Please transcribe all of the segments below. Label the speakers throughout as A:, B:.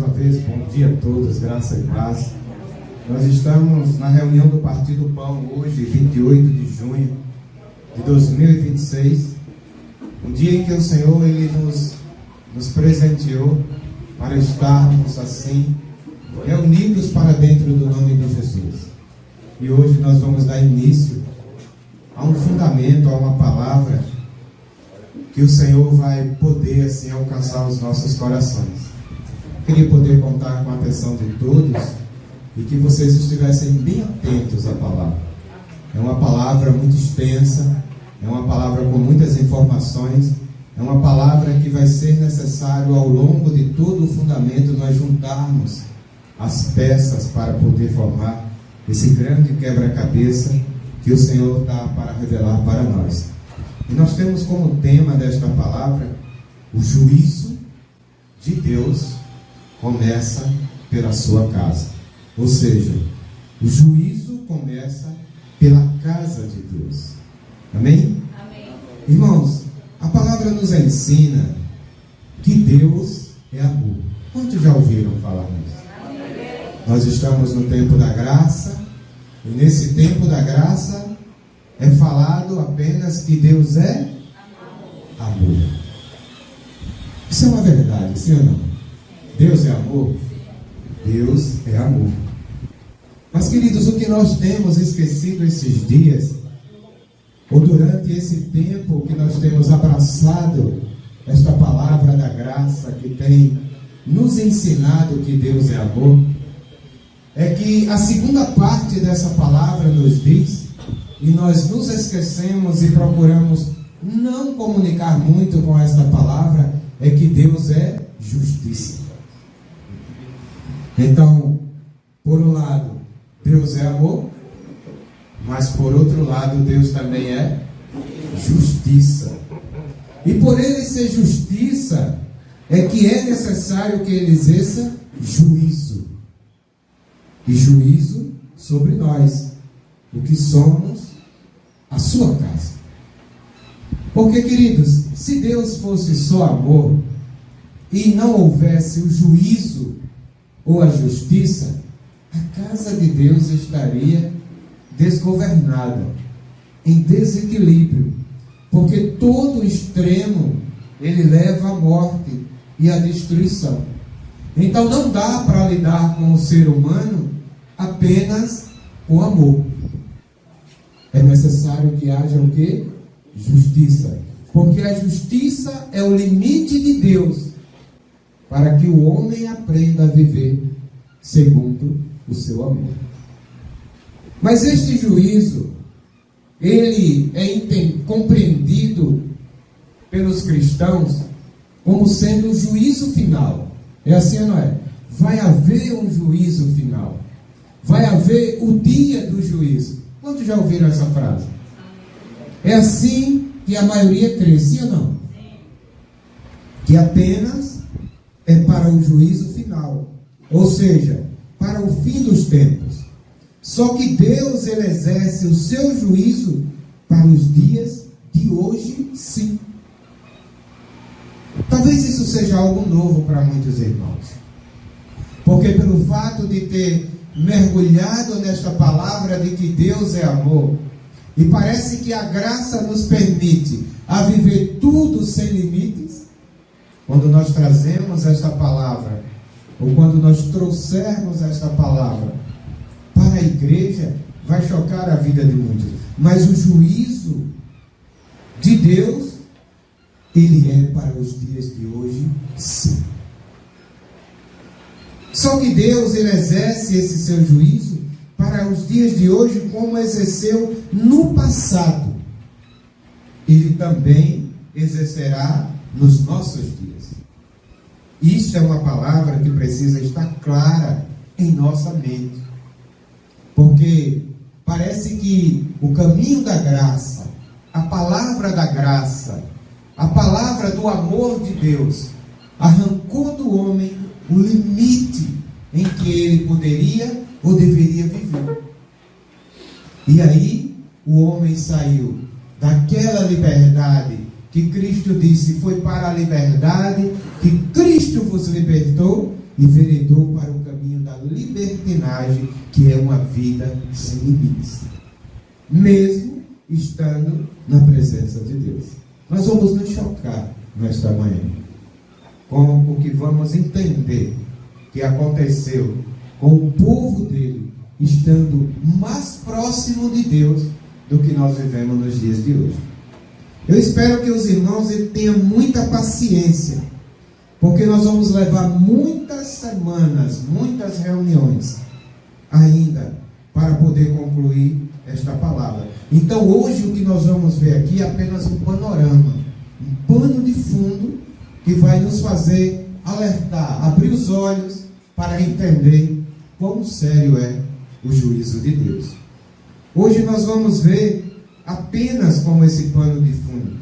A: uma vez, bom dia a todos, graça e paz. Nós estamos na reunião do Partido Pão hoje, 28 de junho de 2026, um dia em que o Senhor ele nos presenteou para estarmos assim, reunidos para dentro do nome de Jesus. E hoje nós vamos dar início a um fundamento, a uma palavra que o Senhor vai poder assim alcançar os nossos corações. Queria poder contar com a atenção de todos e que vocês estivessem bem atentos à palavra. É uma palavra muito extensa, é uma palavra com muitas informações, é uma palavra que vai ser necessário ao longo de todo o fundamento nós juntarmos as peças para poder formar esse grande quebra-cabeça que o Senhor dá para revelar para nós. E nós temos como tema desta palavra: o juízo de Deus começa pela sua casa. Ou seja, o juízo começa pela casa de Deus. Amém?
B: Amém.
A: Irmãos, a palavra nos ensina que Deus é amor. Quantos já ouviram falar nisso?
B: Amém.
A: Nós estamos no tempo da graça, e nesse tempo da graça é falado apenas que Deus é amor. Isso é uma verdade, sim ou não? Deus é amor? Deus é amor. Mas, queridos, o que nós temos esquecido esses dias, ou durante esse tempo que nós temos abraçado esta palavra da graça que tem nos ensinado que Deus é amor, é que a segunda parte dessa palavra nos diz, e nós nos esquecemos e procuramos não comunicar muito com esta palavra, é que Deus é justiça. Então, por um lado, Deus é amor, mas por outro lado, Deus também é justiça. E por Ele ser justiça, é que é necessário que Ele exerça juízo. E juízo sobre nós, o que somos a sua casa. Porque, queridos, se Deus fosse só amor e não houvesse o juízo ou a justiça, a casa de Deus estaria desgovernada, em desequilíbrio, porque todo extremo ele leva à morte e à destruição. Então não dá para lidar com o ser humano apenas com amor. É necessário que haja o quê? Justiça. Porque a justiça é o limite de Deus para que o homem aprenda a viver segundo o seu amor. Mas este juízo, ele é compreendido pelos cristãos como sendo o juízo final. É assim ou não é? Vai haver um juízo final. Vai haver o dia do juízo. Quantos já ouviram essa frase? É assim que a maioria crê, sim ou não? Que apenas é para o juízo final, ou seja, para o fim dos tempos. Só que Deus ele exerce o seu juízo para os dias de hoje, sim. Talvez isso seja algo novo para muitos irmãos, porque pelo fato de ter mergulhado nesta palavra de que Deus é amor, e parece que a graça nos permite a viver tudo sem limites. Quando nós trazemos esta palavra, ou quando nós trouxermos esta palavra para a igreja, vai chocar a vida de muitos. Mas o juízo de Deus, ele é para os dias de hoje, sim. Só que Deus, ele exerce esse seu juízo para os dias de hoje, como exerceu no passado. Ele também exercerá nos nossos dias. Isso é uma palavra que precisa estar clara em nossa mente. Porque parece que o caminho da graça, a palavra da graça, a palavra do amor de Deus, arrancou do homem o limite em que ele poderia ou deveria viver. E aí o homem saiu daquela liberdade que Cristo disse, foi para a liberdade que Cristo vos libertou, enveredou para o caminho da libertinagem, que é uma vida sem limites, mesmo estando na presença de Deus. Nós vamos nos chocar nesta manhã com o que vamos entender que aconteceu com o povo dele, estando mais próximo de Deus do que nós vivemos nos dias de hoje. Eu espero que os irmãos tenham muita paciência, porque nós vamos levar muitas semanas, muitas reuniões ainda para poder concluir esta palavra. Então hoje o que nós vamos ver aqui é apenas um panorama, um pano de fundo que vai nos fazer alertar, abrir os olhos para entender quão sério é o juízo de Deus. Hoje nós vamos ver apenas como esse pano de fundo,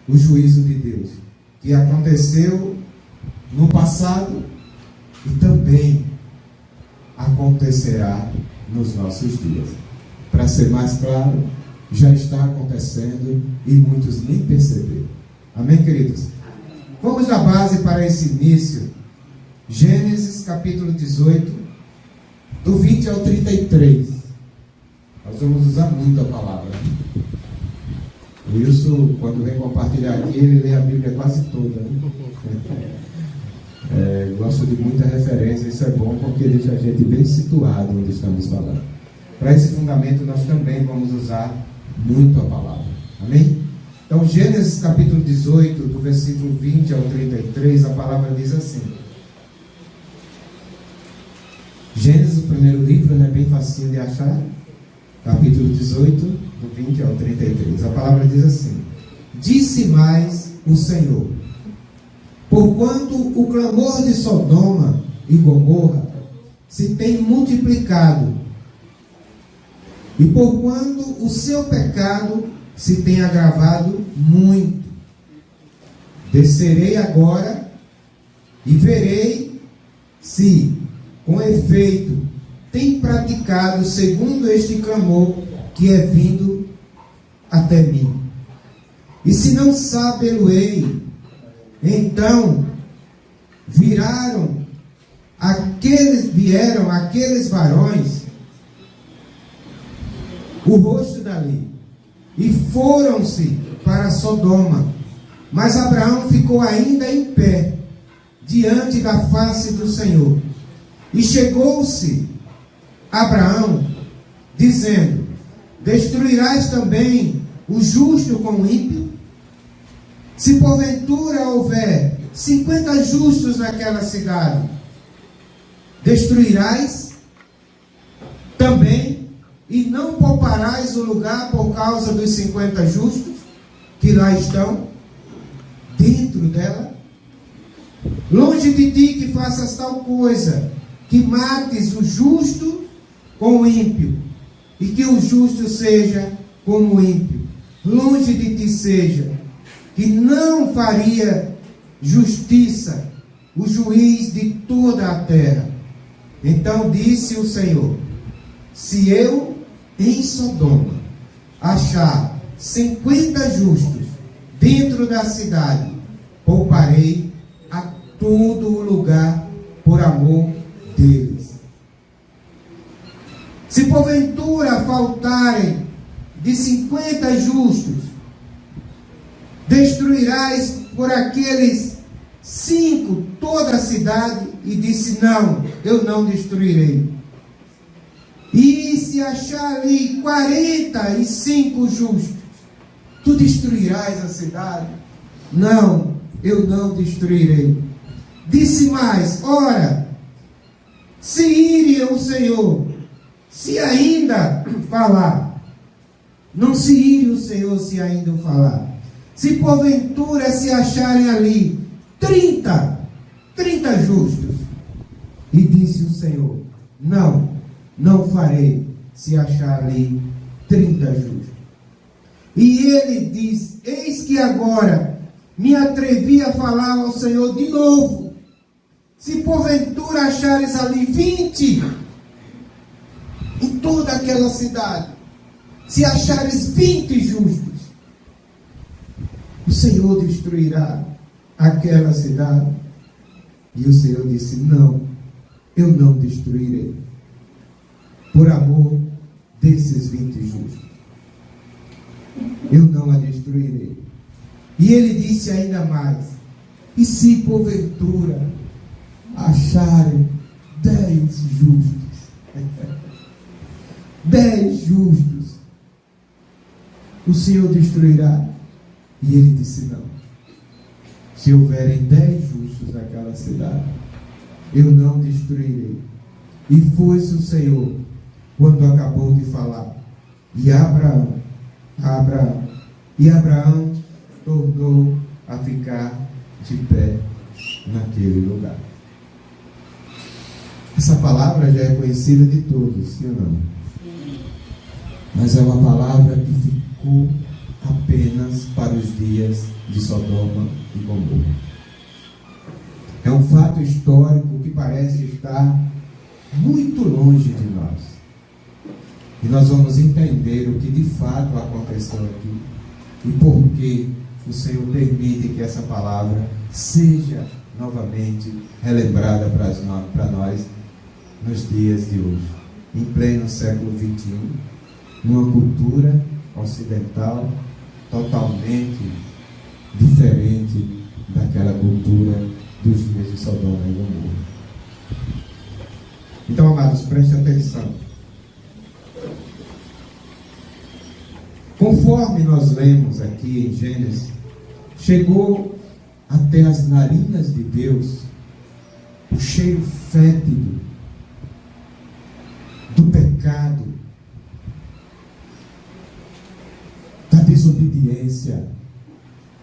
A: o juízo de Deus, que aconteceu no passado e também acontecerá nos nossos dias. Para ser mais claro, já está acontecendo e muitos nem perceberam. Amém, queridos? Vamos dar base para esse início. Gênesis capítulo 18, do 20 ao 33. Nós vamos usar muito a palavra. O Wilson, quando vem compartilhar aqui, ele lê a Bíblia quase toda, né? Gosto de muita referência, isso é bom porque deixa a gente bem situado onde estamos falando. Para esse fundamento nós também vamos usar muito a palavra. Amém? Então, Gênesis capítulo 18, do versículo 20 ao 33, a palavra diz assim. Gênesis, o primeiro livro, né, bem facinho de achar. Capítulo 18, do 20 ao 33. A palavra diz assim: Disse mais o Senhor: Porquanto o clamor de Sodoma e Gomorra se tem multiplicado, e porquanto o seu pecado se tem agravado muito, descerei agora e verei se, com efeito, tem praticado segundo este clamor que é vindo até mim. E se não sabê-lo-ei, então vieram aqueles varões o rosto dali e foram-se para Sodoma. Mas Abraão ficou ainda em pé diante da face do Senhor. E chegou-se Abraão, dizendo: Destruirás também o justo com o ímpio? Se porventura houver 50 justos naquela cidade, destruirás também, e não pouparás o lugar por causa dos 50 justos que lá estão dentro dela? Longe de ti que faças tal coisa, que mates o justo com o ímpio, e que o justo seja como o ímpio. Longe de ti seja, que não faria justiça o juiz de toda a terra. Então disse o Senhor: Se eu em Sodoma achar 50 justos dentro da cidade, pouparei a todo o lugar por amor deles. Se porventura faltarem de 50 justos, destruirás por aqueles 5 toda a cidade? E disse: Não, eu não destruirei. E se achar ali 45 justos, tu destruirás a cidade? Não, eu não destruirei. Disse mais: Ora, se ire o Senhor, se ainda falar, não se ire o Senhor se ainda falar. Se porventura se acharem ali 30 justos, e disse o Senhor: Não farei se achar ali 30 justos. E ele diz: Eis que agora me atrevi a falar ao Senhor de novo. Se porventura achares ali 20 em toda aquela cidade, se achares 20 justos, o Senhor destruirá aquela cidade? E o Senhor disse: Não, eu não destruirei, por amor desses 20 justos. Eu não a destruirei. E ele disse ainda mais: e se porventura acharem 10 justos, 10 justos, o Senhor destruirá? E ele disse: não. Se houverem 10 justos naquela cidade, eu não destruirei. E foi-se o Senhor quando acabou de falar. E Abraão tornou a ficar de pé naquele lugar. Essa palavra já é conhecida de todos, sim ou não? Mas é uma palavra que ficou apenas para os dias de Sodoma e Gomorra. É um fato histórico que parece estar muito longe de nós. E nós vamos entender o que de fato aconteceu aqui e por que o Senhor permite que essa palavra seja novamente relembrada para nós nos dias de hoje, em pleno século XXI, numa cultura ocidental totalmente diferente daquela cultura dos dias de Sodoma e Gomorra. Então, amados, preste atenção. Conforme nós lemos aqui em Gênesis, chegou até as narinas de Deus o cheiro fétido do pecado, da desobediência,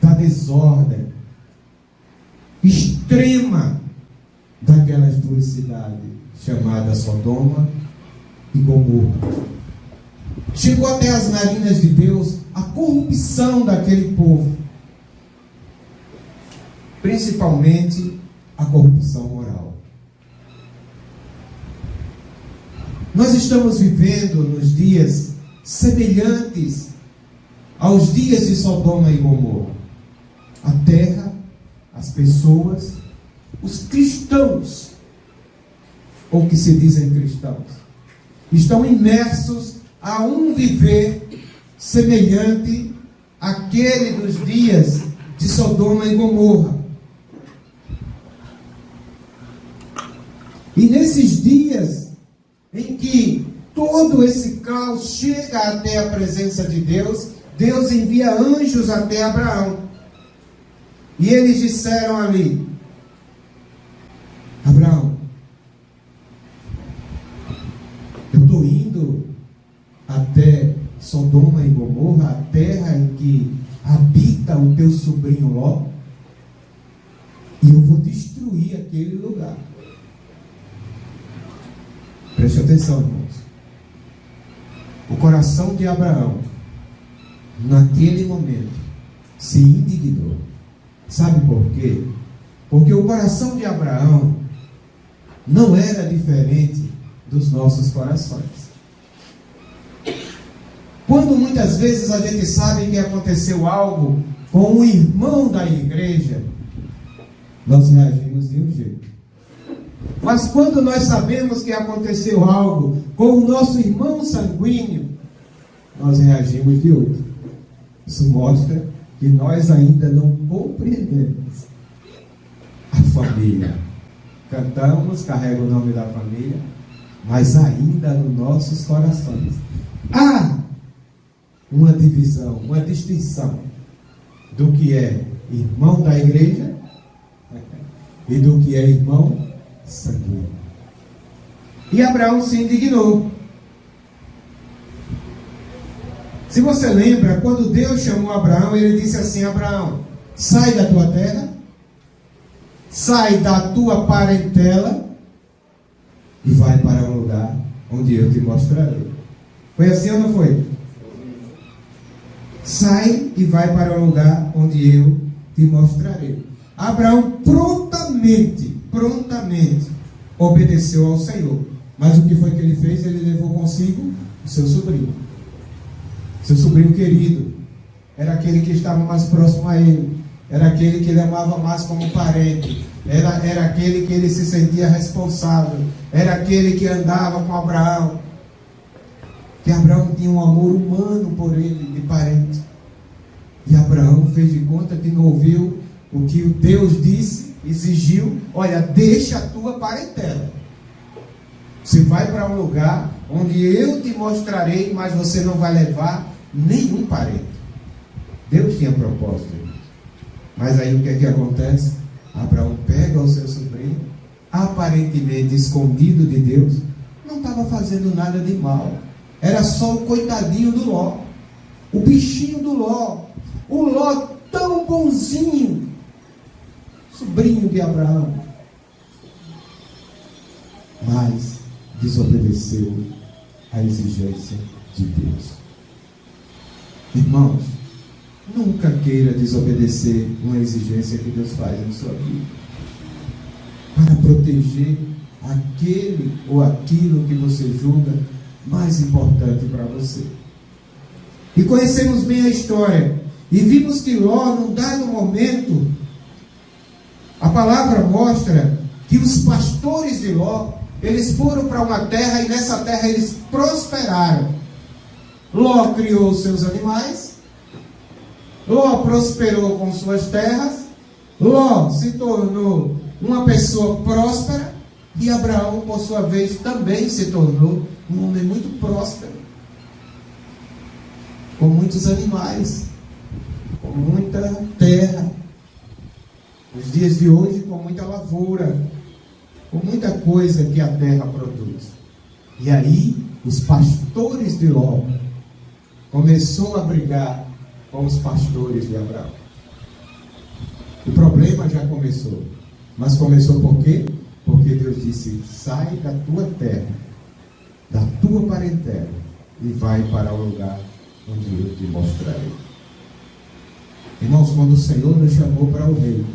A: da desordem extrema daquelas duas cidades chamadas Sodoma e Gomorra. Chegou até as narinas de Deus a corrupção daquele povo, principalmente a corrupção moral. Nós estamos vivendo nos dias semelhantes aos dias de Sodoma e Gomorra. A terra, as pessoas, os cristãos, ou que se dizem cristãos, estão imersos a um viver semelhante àquele dos dias de Sodoma e Gomorra. E nesses dias em que todo esse caos chega até a presença de Deus, Deus envia anjos até Abraão. E eles disseram ali: Abraão, eu estou indo até Sodoma e Gomorra, a terra em que habita o teu sobrinho Ló, e eu vou destruir aquele lugar. Preste atenção, irmãos. O coração de Abraão, naquele momento, se indignou. Sabe por quê? Porque o coração de Abraão não era diferente dos nossos corações. Quando muitas vezes a gente sabe que aconteceu algo com um irmão da igreja, nós reagimos de um jeito. Mas quando nós sabemos que aconteceu algo com o nosso irmão sanguíneo, nós reagimos de outro. Isso mostra que nós ainda não compreendemos a família. Cantamos, carrega o nome da família, mas ainda nos nossos corações há uma divisão, uma distinção do que é irmão da igreja e do que é irmão sanguíneo. E Abraão se indignou. Se você lembra, quando Deus chamou Abraão, ele disse assim: Abraão, sai da tua terra, sai da tua parentela e vai para um lugar onde eu te mostrarei. Foi assim ou não foi? Sai e vai para um lugar onde eu te mostrarei. Abraão prontamente obedeceu ao Senhor. Mas o que foi que ele fez? Ele levou consigo o seu sobrinho. Seu sobrinho querido. Era aquele que estava mais próximo a ele. era aquele que ele amava mais como parente, era aquele que ele se sentia responsável, era aquele que andava com Abraão, que Abraão tinha um amor humano por ele, de parente. E Abraão fez de conta que não ouviu o que o Deus disse, exigiu: olha, deixa a tua parentela, você vai para um lugar onde eu te mostrarei, mas você não vai levar nenhum parente. Deus tinha propósito. Mas aí o que é que acontece? Abraão pega o seu sobrinho, aparentemente escondido de Deus, não estava fazendo nada de mal, era só o coitadinho do Ló, o bichinho do Ló, o Ló tão bonzinho, sobrinho de Abraão, mas desobedeceu à exigência de Deus. Irmãos, nunca queira desobedecer uma exigência que Deus faz na sua vida, para proteger aquele ou aquilo que você julga mais importante para você. E conhecemos bem a história, e vimos que Ló, num dado momento, a palavra mostra que os pastores de Ló, eles foram para uma terra, e nessa terra eles prosperaram. Ló criou seus animais, Ló prosperou com suas terras, Ló se tornou uma pessoa próspera, e Abraão, por sua vez, também se tornou um homem muito próspero, com muitos animais, com muita terra, nos dias de hoje com muita lavoura, com muita coisa que a terra produz. E aí os pastores de Ló começou a brigar com os pastores de Abraão. O problema já começou, mas começou por quê? Porque Deus disse: sai da tua terra, da tua parentela, e vai para o lugar onde eu te mostrarei. Irmãos, quando o Senhor nos chamou para o reino,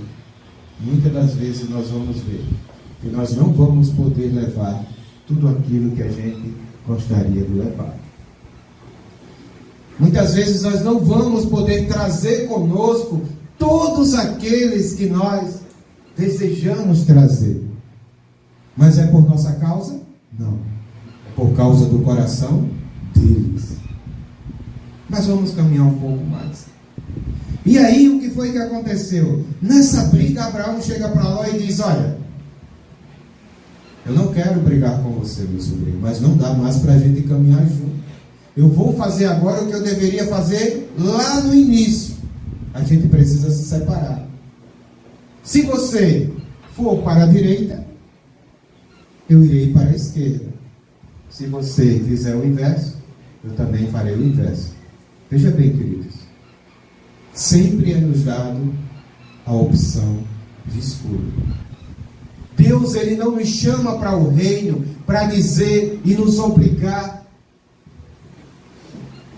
A: muitas das vezes nós vamos ver que nós não vamos poder levar tudo aquilo que a gente gostaria de levar. Muitas vezes nós não vamos poder trazer conosco todos aqueles que nós desejamos trazer. Mas é por nossa causa? Não. É por causa do coração deles. Mas vamos caminhar um pouco mais. E aí o que foi que aconteceu? Nessa briga, Abraão chega para Ló e diz: olha, eu não quero brigar com você, meu sobrinho, mas não dá mais para a gente caminhar junto. Eu vou fazer agora o que eu deveria fazer lá no início. A gente precisa se separar. Se você for para a direita, eu irei para a esquerda. Se você fizer o inverso, eu também farei o inverso. Veja bem, queridos, sempre é nos dado a opção de escolha. Deus, Ele não nos chama para o reino para dizer e nos obrigar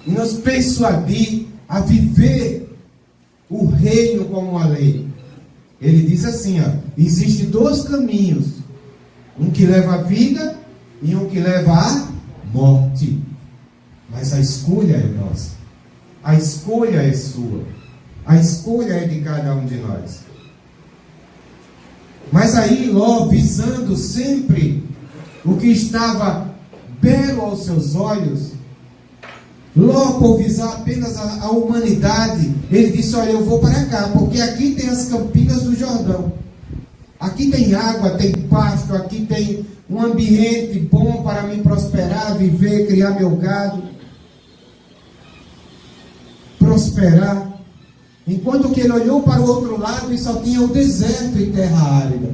A: e nos persuadir a viver o reino como uma lei. Ele diz assim, existem dois caminhos, um que leva à vida e um que leva à morte, mas a escolha é nossa, a escolha é sua, a escolha é de cada um de nós. Mas aí Ló, visando sempre o que estava belo aos seus olhos, Ló, por visar apenas a humanidade, ele disse: olha, eu vou para cá, porque aqui tem as campinas do Jordão, aqui tem água, tem pasto, aqui tem um ambiente bom para me prosperar, viver, criar meu gado, prosperar. Enquanto que ele olhou para o outro lado e só tinha o deserto e terra árida.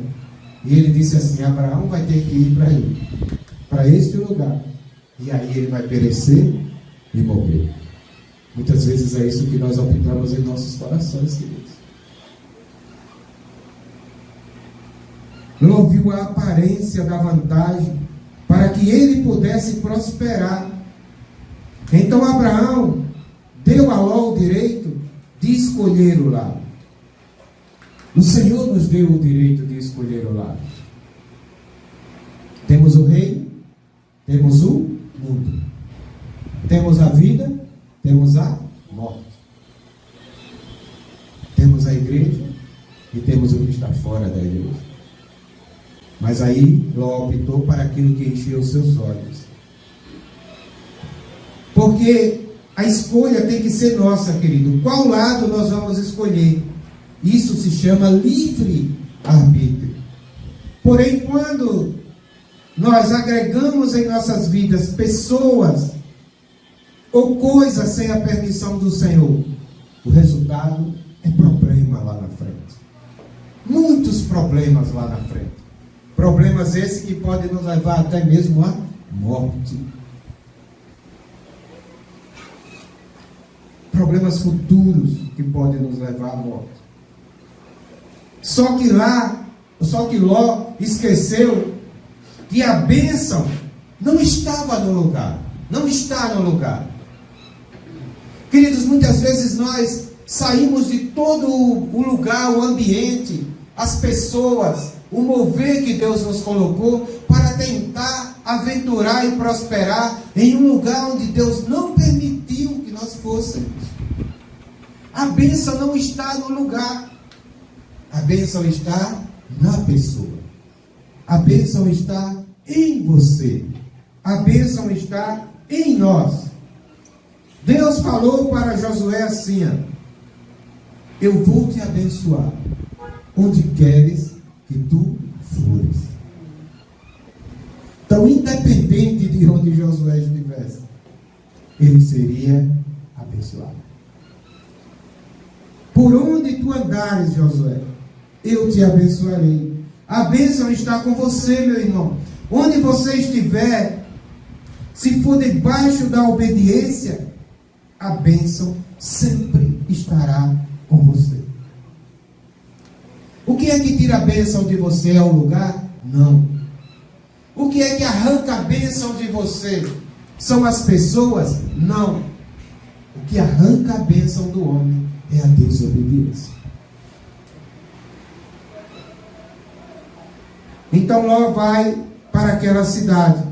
A: E ele disse assim: Abraão vai ter que ir para este lugar, e aí ele vai perecer e morrer. Muitas vezes é isso que nós optamos em nossos corações, queridos. Ló viu a aparência da vantagem para que ele pudesse prosperar. Então Abraão deu a Ló o direito de escolher o lado. O Senhor nos deu o direito de escolher o lado. Temos o reino, temos o mundo, temos a vida, temos a morte, temos temos a igreja e temos o que está fora da igreja. Mas aí Ló optou para aquilo que encheu os seus olhos. Porque a escolha tem que ser nossa, querido. Qual lado nós vamos escolher? Isso se chama livre-arbítrio. Porém, quando nós agregamos em nossas vidas pessoas ou coisas sem a permissão do Senhor, o resultado é problema lá na frente. Muitos problemas lá na frente. Problemas esses que podem nos levar até mesmo à morte. Problemas futuros que podem nos levar à morte. Só que Ló esqueceu que a bênção não estava no lugar. Não está no lugar. Queridos, muitas vezes nós saímos de todo o lugar, o ambiente, as pessoas, o mover que Deus nos colocou para tentar aventurar e prosperar em um lugar onde Deus não permitiu que nós fôssemos. A bênção não está no lugar. A bênção está na pessoa. A bênção está em você. A bênção está em nós. Deus falou para Josué assim: eu vou te abençoar onde queres que tu fores. Então, independente de onde Josué estivesse, ele seria abençoado. Por onde tu andares, Josué, eu te abençoarei. A bênção está com você, meu irmão. Onde você estiver, se for debaixo da obediência, a bênção sempre estará com você. O que é que tira a bênção de você? É o lugar? Não. O que é que arranca a bênção de você? São as pessoas? Não. O que arranca a bênção do homem é a desobediência. Então Ló vai para aquela cidade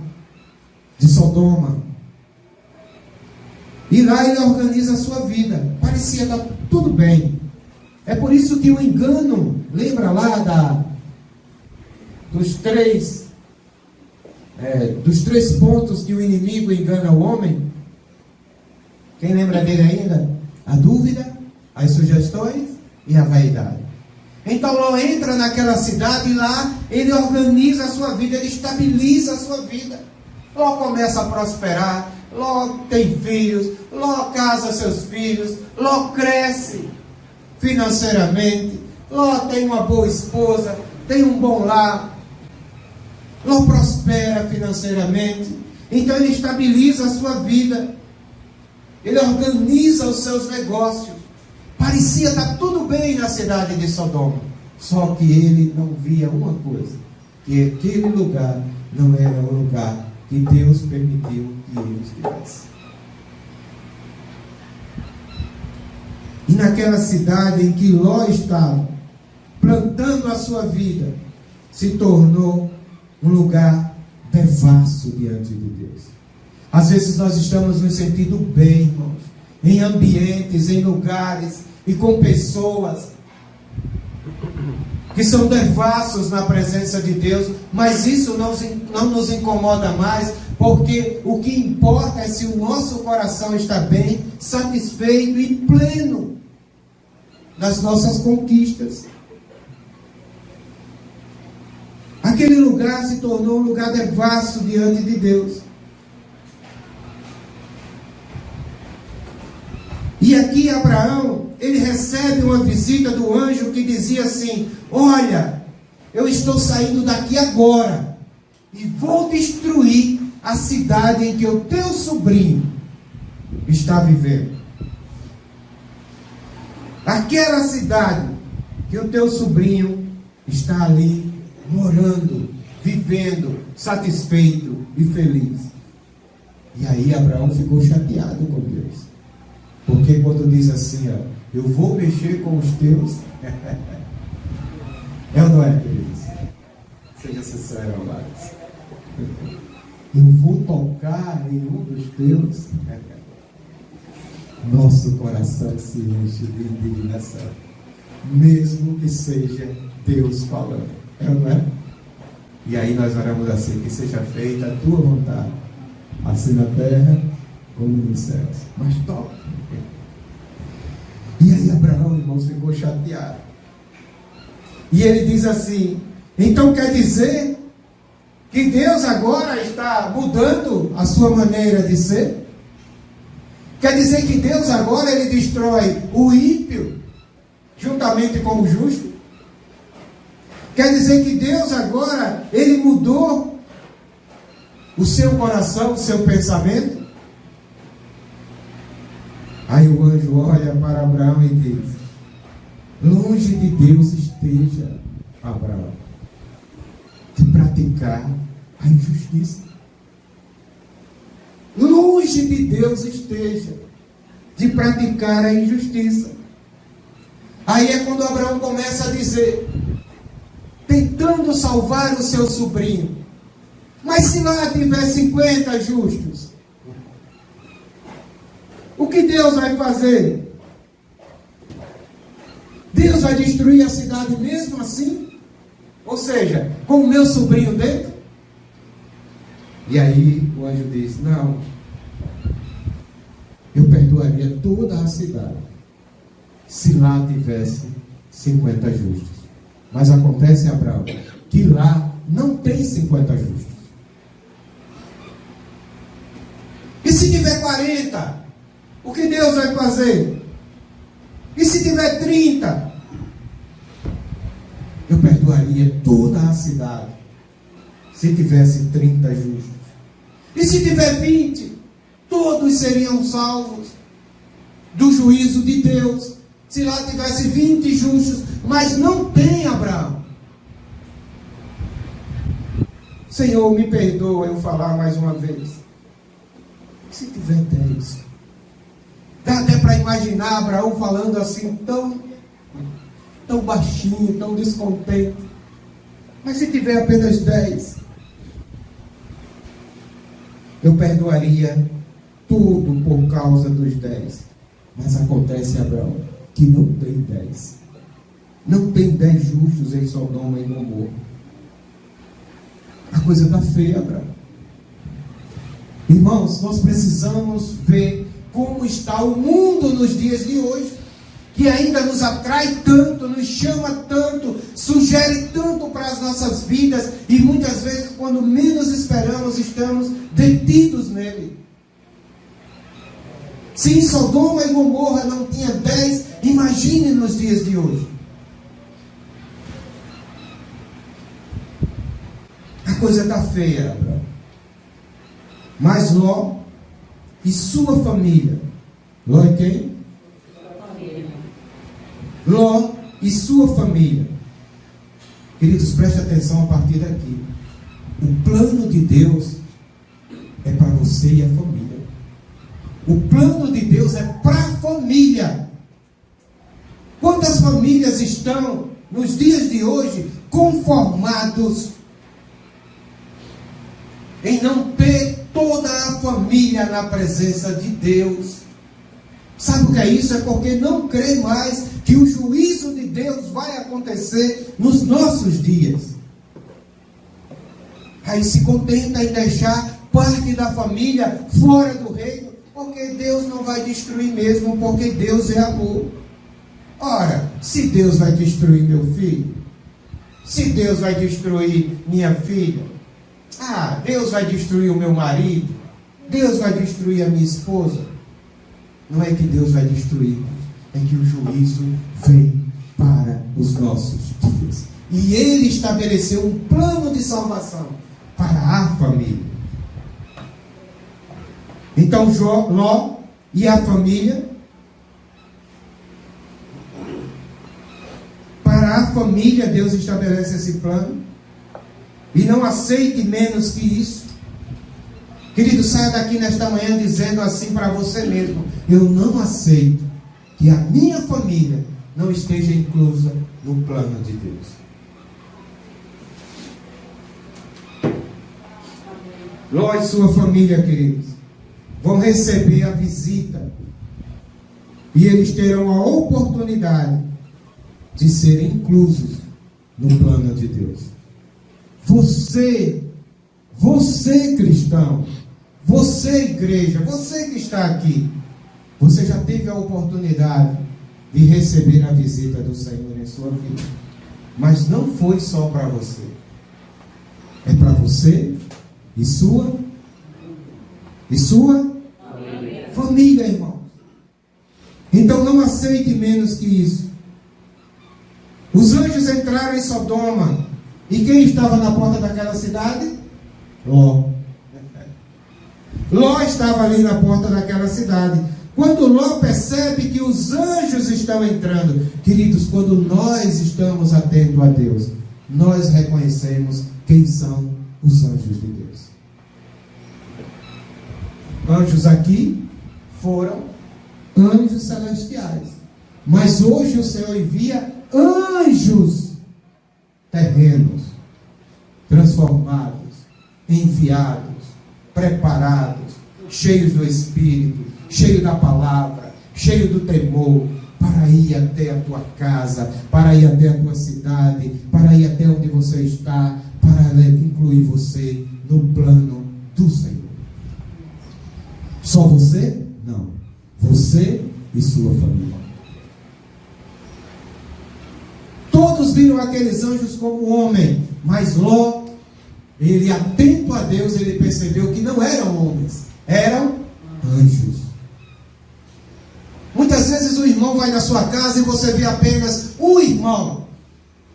A: de Sodoma. E lá ele organiza a sua vida. Parecia estar tudo bem. É por isso que o engano, lembra lá dos três pontos que o inimigo engana o homem? Quem lembra dele ainda? A dúvida, as sugestões e a vaidade. Então Ló entra naquela cidade e lá ele organiza a sua vida, ele estabiliza a sua vida. Ló começa a prosperar, Ló tem filhos, Ló casa seus filhos, Ló cresce financeiramente, Ló tem uma boa esposa, tem um bom lar, Ló prospera financeiramente. Então ele estabiliza a sua vida, ele organiza os seus negócios. Parecia estar tudo bem na cidade de Sodoma, só que ele não via uma coisa, que aquele lugar não era o lugar que Deus permitiu que ele estivesse. E naquela cidade em que Ló estava, plantando a sua vida, se tornou um lugar devasso diante de Deus. Às vezes nós estamos nos sentindo bem, irmãos, em ambientes, em lugares e com pessoas que são devassos na presença de Deus, mas isso não nos incomoda mais, porque o que importa é se o nosso coração está bem, satisfeito e pleno das nossas conquistas. Aquele lugar se tornou um lugar devasso diante de Deus. E aqui Abraão, ele recebe uma visita do anjo que dizia assim: olha, eu estou saindo daqui agora e vou destruir a cidade em que o teu sobrinho está vivendo. Aquela cidade que o teu sobrinho está ali morando, vivendo, satisfeito e feliz. E aí Abraão ficou chateado com Deus. Porque quando diz assim, eu vou mexer com os teus, é ou não é, queridos? Seja sincero, amados. Eu vou tocar em um dos teus. Nosso coração se enche de indignação. mesmo que seja Deus falando. É ou não é? E aí nós oramos assim: que seja feita a tua vontade, assim na terra como nos céus. Mas top. E aí Abraão, irmãos, ficou chateado. E ele diz assim: então quer dizer que Deus agora está mudando a sua maneira de ser? Quer dizer que Deus agora ele destrói o ímpio juntamente com o justo? Quer dizer que Deus agora ele mudou o seu coração, o seu pensamento? Aí o anjo olha para Abraão e diz: longe de Deus esteja, Abraão, de praticar a injustiça. Longe de Deus esteja de praticar a injustiça. Aí é quando Abraão começa a dizer, tentando salvar o seu sobrinho: mas se lá tiver 50 justos, o que Deus vai fazer? Deus vai destruir a cidade mesmo assim? Ou seja, com o meu sobrinho dentro? E aí o anjo diz: não, eu perdoaria toda a cidade se lá tivesse 50 justos. Mas acontece, Abraão, que lá não tem 50 justos. E se tiver 40, o que Deus vai fazer? E se tiver 30? Eu perdoaria toda a cidade se tivesse 30 justos. E se tiver 20? Todos seriam salvos do juízo de Deus. Se lá tivesse 20 justos, mas não tem, Abraão. Senhor, me perdoa eu falar mais uma vez. Se tiver 10? Dá até para imaginar Abraão falando assim, tão baixinho, tão descontente. Mas se tiver apenas 10, eu perdoaria tudo por causa dos 10. Mas acontece, Abraão, que não tem 10. Não tem 10 justos em Sodoma e Gomorra. A coisa está feia, Abraão. Irmãos, nós precisamos ver como está o mundo nos dias de hoje, que ainda nos atrai tanto, nos chama tanto, sugere tanto para as nossas vidas, e muitas vezes, quando menos esperamos, estamos detidos nele. Se em Sodoma e Gomorra não tinha 10, imagine nos dias de hoje. A coisa está feia, Abraão. Mas Ló e sua família. Ló e quem? Ló e sua família. Queridos, preste atenção a partir daqui. O plano de Deus é para você e a família. O plano de Deus é para a família. Quantas famílias estão, nos dias de hoje, conformados em não ter toda a família na presença de Deus? Sabe o que é isso? É porque não crê mais que o juízo de Deus vai acontecer nos nossos dias. Aí se contenta em deixar parte da família fora do reino, porque Deus não vai destruir mesmo, porque Deus é amor. Ora, se Deus vai destruir meu filho, se Deus vai destruir minha filha, Deus vai destruir o meu marido, Deus vai destruir a minha esposa. Não é que Deus vai destruir, é que o juízo vem para os nossos dias. E Ele estabeleceu um plano de salvação para a família. Então Ló e a família, para a família Deus estabelece esse plano. E não aceite menos que isso. Querido, saia daqui nesta manhã dizendo assim para você mesmo: eu não aceito que a minha família não esteja inclusa no plano de Deus. Ló e sua família, queridos, vão receber a visita, e eles terão a oportunidade de serem inclusos no plano de Deus. Você cristão, você igreja, você que está aqui, você já teve a oportunidade de receber a visita do Senhor em sua vida. Mas não foi só para você. É para você e sua família, irmão. Então não aceite menos que isso. Os anjos entraram em Sodoma. E quem estava na porta daquela cidade? Ló. Ló estava ali na porta daquela cidade. Quando Ló percebe que os anjos estão entrando, queridos, quando nós estamos atentos a Deus, nós reconhecemos quem são os anjos de Deus. Anjos aqui foram anjos celestiais, mas hoje o Senhor envia anjos terrenos, transformados, enviados, preparados, cheios do Espírito, cheio da palavra, cheio do temor, para ir até a tua casa, para ir até a tua cidade, para ir até onde você está, para incluir você no plano do Senhor. Só você? Não. Você e sua família. Todos viram aqueles anjos como homem, mas Ló, ele atento a Deus, ele percebeu que não eram homens, eram anjos. Muitas vezes o irmão vai na sua casa e você vê apenas o irmão.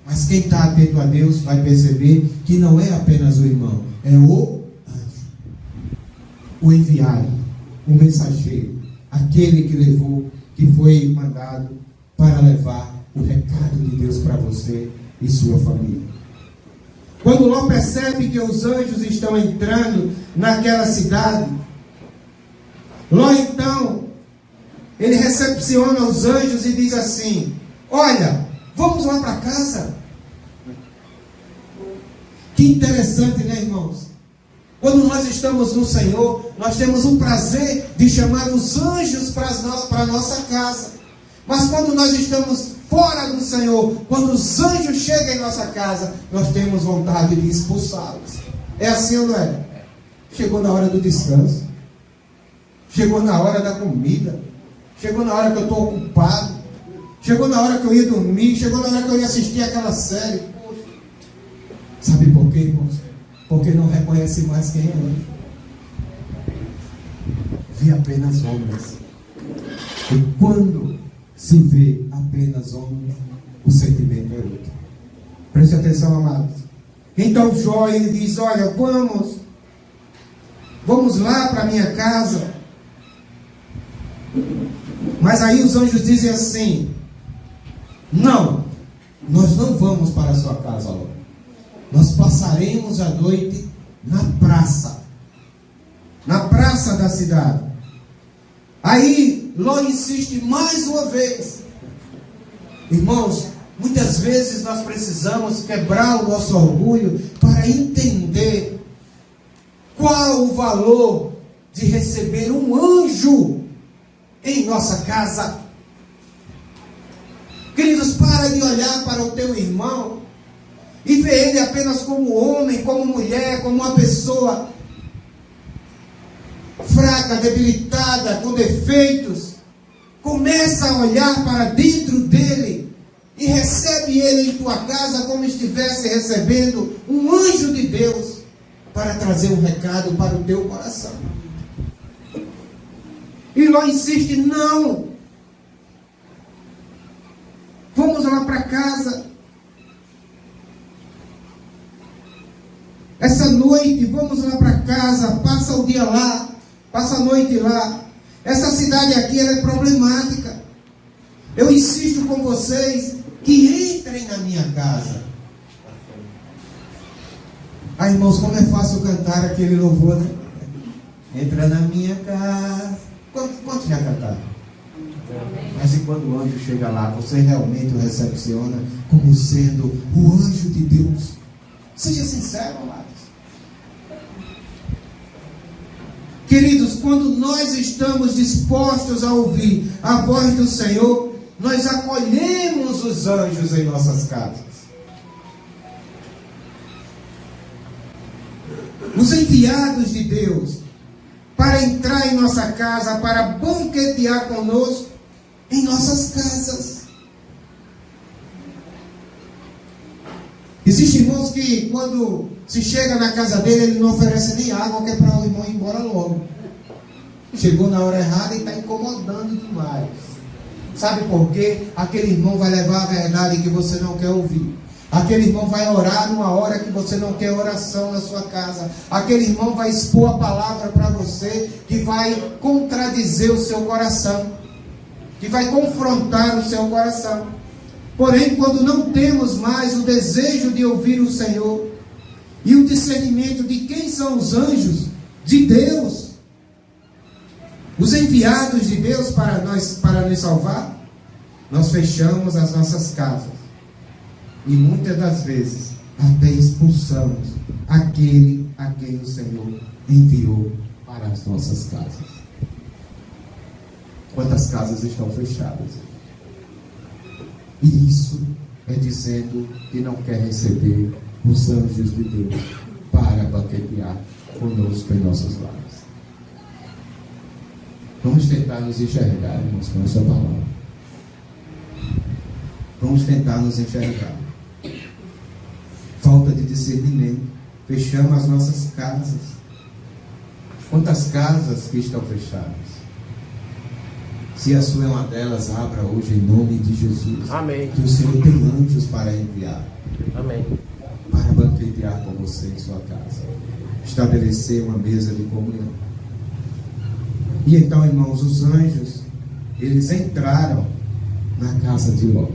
A: Mas quem está atento a Deus vai perceber que não é apenas o irmão, é o anjo, o enviado, o mensageiro, aquele que levou, que foi mandado para levar o recado de Deus para você e sua família. Quando Ló percebe que os anjos estão entrando naquela cidade, Ló então, ele recepciona os anjos e diz assim: olha, vamos lá para casa. Que interessante, né, irmãos? Quando nós estamos no Senhor, nós temos o prazer de chamar os anjos para a nossa casa. Mas quando nós estamos fora do Senhor, quando os anjos chegam em nossa casa, nós temos vontade de expulsá-los. É assim ou não é? Chegou na hora do descanso, chegou na hora da comida, chegou na hora que eu estou ocupado, chegou na hora que eu ia dormir, chegou na hora que eu ia assistir aquela série. Poxa. Sabe por quê, irmãos? Porque não reconhece mais quem é anjo. Vê apenas homens. E quando se vê apenas homens, o sentimento é outro. Preste atenção, amados. Então Jó, ele diz: olha, vamos lá para a minha casa. Mas aí os anjos dizem assim: não, nós não vamos para a sua casa, Ló. Nós passaremos a noite na praça da cidade. Aí Ló insiste mais uma vez. Irmãos, muitas vezes nós precisamos quebrar o nosso orgulho para entender qual o valor de receber um anjo em nossa casa. Queridos, para de olhar para o teu irmão e ver ele apenas como homem, como mulher, como uma pessoa fraca, debilitada, com defeitos. Começa a olhar para dentro dele e recebe ele em tua casa como estivesse recebendo um anjo de Deus para trazer um recado para o teu coração. E Ló insiste: não, vamos lá para casa. Essa noite, vamos lá para casa, passa o dia lá, passa a noite lá. Essa cidade aqui, ela é problemática. Eu insisto com vocês que entrem na minha casa. Ah, irmãos, como é fácil cantar aquele louvor, né? Entra na minha casa. Quantos já cantaram? Mas e quando o anjo chega lá, você realmente o recepciona como sendo o anjo de Deus? Seja sincero, amados. Queridos, quando nós estamos dispostos a ouvir a voz do Senhor, nós acolhemos os anjos em nossas casas. Os enviados de Deus para entrar em nossa casa, para banquetear conosco em nossas casas. Existem irmãos que quando se chega na casa dele, ele não oferece nem água, que é para o irmão ir embora logo. Chegou na hora errada e está incomodando demais. Sabe por quê? Aquele irmão vai levar a verdade que você não quer ouvir. Aquele irmão vai orar numa hora que você não quer oração na sua casa. Aquele irmão vai expor a palavra para você que vai contradizer o seu coração, que vai confrontar o seu coração. Porém, quando não temos mais o desejo de ouvir o Senhor e o discernimento de quem são os anjos de Deus, os enviados de Deus para nos salvar, nós fechamos as nossas casas. E muitas das vezes até expulsamos aquele a quem o Senhor enviou para as nossas casas. Quantas casas estão fechadas? E isso é dizendo que não quer receber os anjos de Deus para banquetear conosco em nossos lares. Vamos tentar nos enxergar, irmãos, com essa palavra. Vamos tentar nos enxergar. Falta de discernimento. Fechamos as nossas casas. Quantas casas que estão fechadas? Se a sua é uma delas, abra hoje em nome de Jesus.
B: Amém.
A: Que o Senhor tem anjos para enviar.
B: Amém.
A: Para banquetear com você em sua casa. Estabelecer uma mesa de comunhão. E então, irmãos, os anjos, eles entraram na casa de Ló.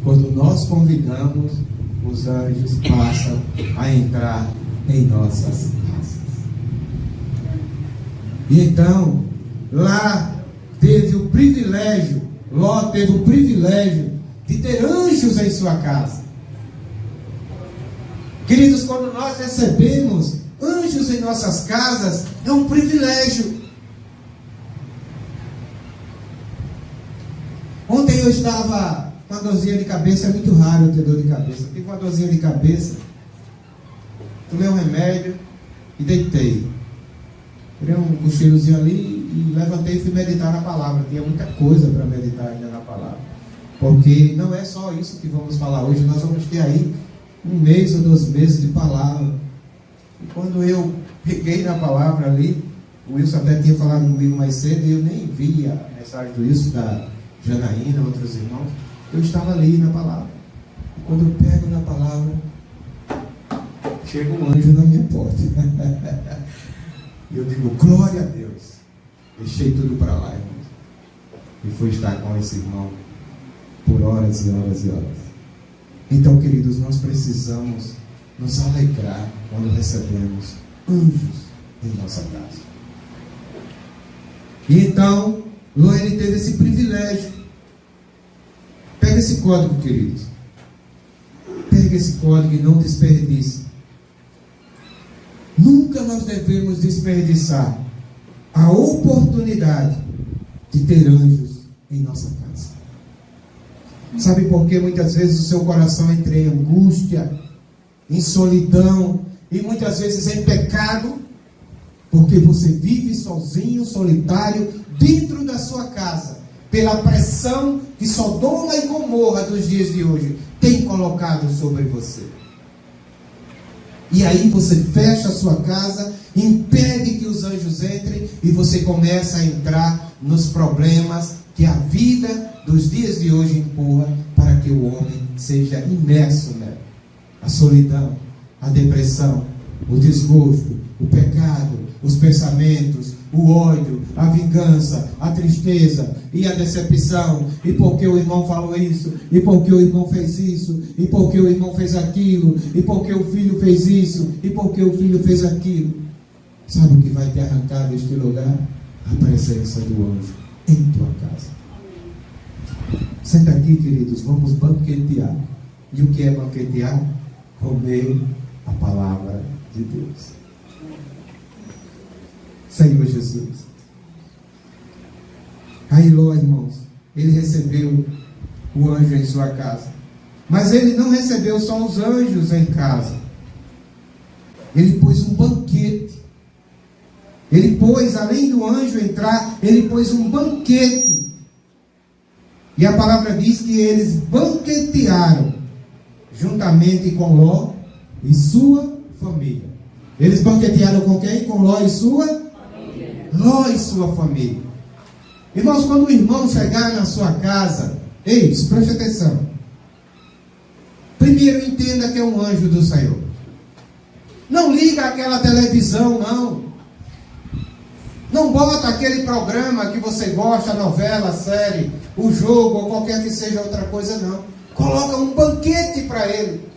A: Quando nós convidamos, os anjos passam a entrar em nossas casas. E então, lá teve o privilégio, Ló teve o privilégio de ter anjos em sua casa. Queridos, quando nós recebemos anjos em nossas casas, é um privilégio. Ontem eu estava com uma dorzinha de cabeça, é muito raro eu ter dor de cabeça. Eu tive uma dorzinha de cabeça, tomei um remédio e deitei. Tirei um cochilozinho ali e levantei e fui meditar na palavra. Tinha muita coisa para meditar ainda na palavra. Porque não é só isso que vamos falar hoje, nós vamos ter aí 1 mês ou 2 meses de palavra. E quando eu peguei na palavra ali, o Wilson até tinha falado comigo mais cedo e eu nem vi a mensagem do Wilson, da Janaína, outros irmãos, eu estava ali na palavra. E quando eu pego na palavra, chega um anjo na minha porta. E eu digo, glória a Deus. Deixei tudo para lá, irmãos. E fui estar com esse irmão por horas e horas e horas. Então, queridos, nós precisamos nos alegrar quando recebemos anjos em nossa casa. E então, Ló, ele teve esse privilégio. Pega esse código, queridos. Pega esse código e não desperdice. Nunca nós devemos desperdiçar a oportunidade de ter anjos em nossa casa. Sabe por que muitas vezes o seu coração entra em angústia, em solidão e muitas vezes em pecado? Porque você vive sozinho, solitário, dentro da sua casa, pela pressão que Sodoma e Gomorra dos dias de hoje tem colocado sobre você. E aí você fecha a sua casa, impede que os anjos entrem e você começa a entrar nos problemas que a vida dos dias de hoje empurra para que o homem seja imerso nela. A solidão, a depressão, o desgosto, o pecado, os pensamentos, o ódio, a vingança, a tristeza e a decepção. E porque o irmão falou isso, e porque o irmão fez isso, e porque o irmão fez aquilo, e porque o filho fez isso, e porque o filho fez aquilo. Sabe o que vai te arrancar deste lugar? A presença do anjo em tua casa. Senta aqui, queridos, vamos banquetear. E o que é banquetear? Comer a palavra de Deus. Senhor Jesus. Aí Ló, irmãos, ele recebeu o anjo em sua casa. Mas ele não recebeu só os anjos em casa. Ele pôs um banquete. Ele pôs, além do anjo entrar, ele pôs um banquete. E a palavra diz que eles banquetearam juntamente com Ló e sua família. Eles banquetearam com quem? Com Ló e sua família. Ló e sua família. Irmãos, quando o irmão chegar na sua casa, preste atenção. Primeiro entenda que é um anjo do Senhor. Não liga aquela televisão, não. Não bota aquele programa que você gosta, novela, série, o jogo ou qualquer que seja outra coisa, não. Coloca um banquete para ele.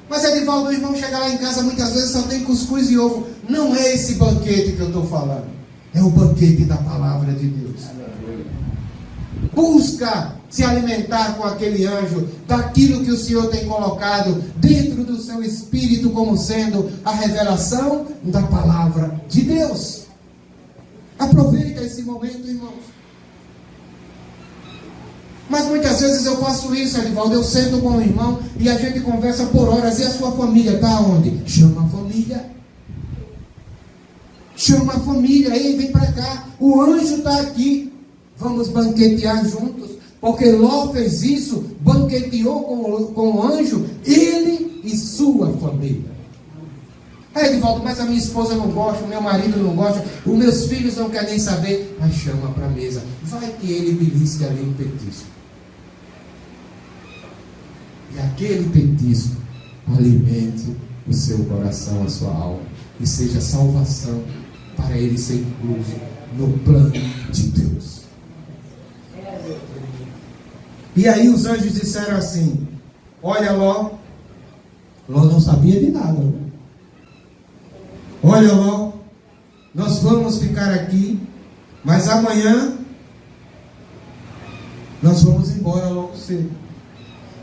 A: Mas Edivaldo, o irmão chega lá em casa, muitas vezes só tem cuscuz e ovo. Não é esse banquete que eu estou falando. É o banquete da palavra de Deus. Busca se alimentar com aquele anjo, daquilo que o Senhor tem colocado dentro do seu espírito, como sendo a revelação da palavra de Deus. Aproveita esse momento, irmãos. Mas muitas vezes eu faço isso, Edivaldo. Eu sento com o irmão e a gente conversa por horas. E a sua família está onde? Chama a família. Chama a família. Ei, vem para cá. O anjo está aqui. Vamos banquetear juntos. Porque Ló fez isso, banqueteou com o anjo, ele e sua família. Edivaldo, mas a minha esposa não gosta, o meu marido não gosta, os meus filhos não querem nem saber. Mas chama para a mesa. Vai que ele belisque ali um petisco. E aquele petisco alimente o seu coração, a sua alma. E seja salvação para ele ser incluso no plano de Deus. E aí os anjos disseram assim: olha, Ló não sabia de nada. Olha, Ló, nós vamos ficar aqui, mas amanhã nós vamos embora logo cedo.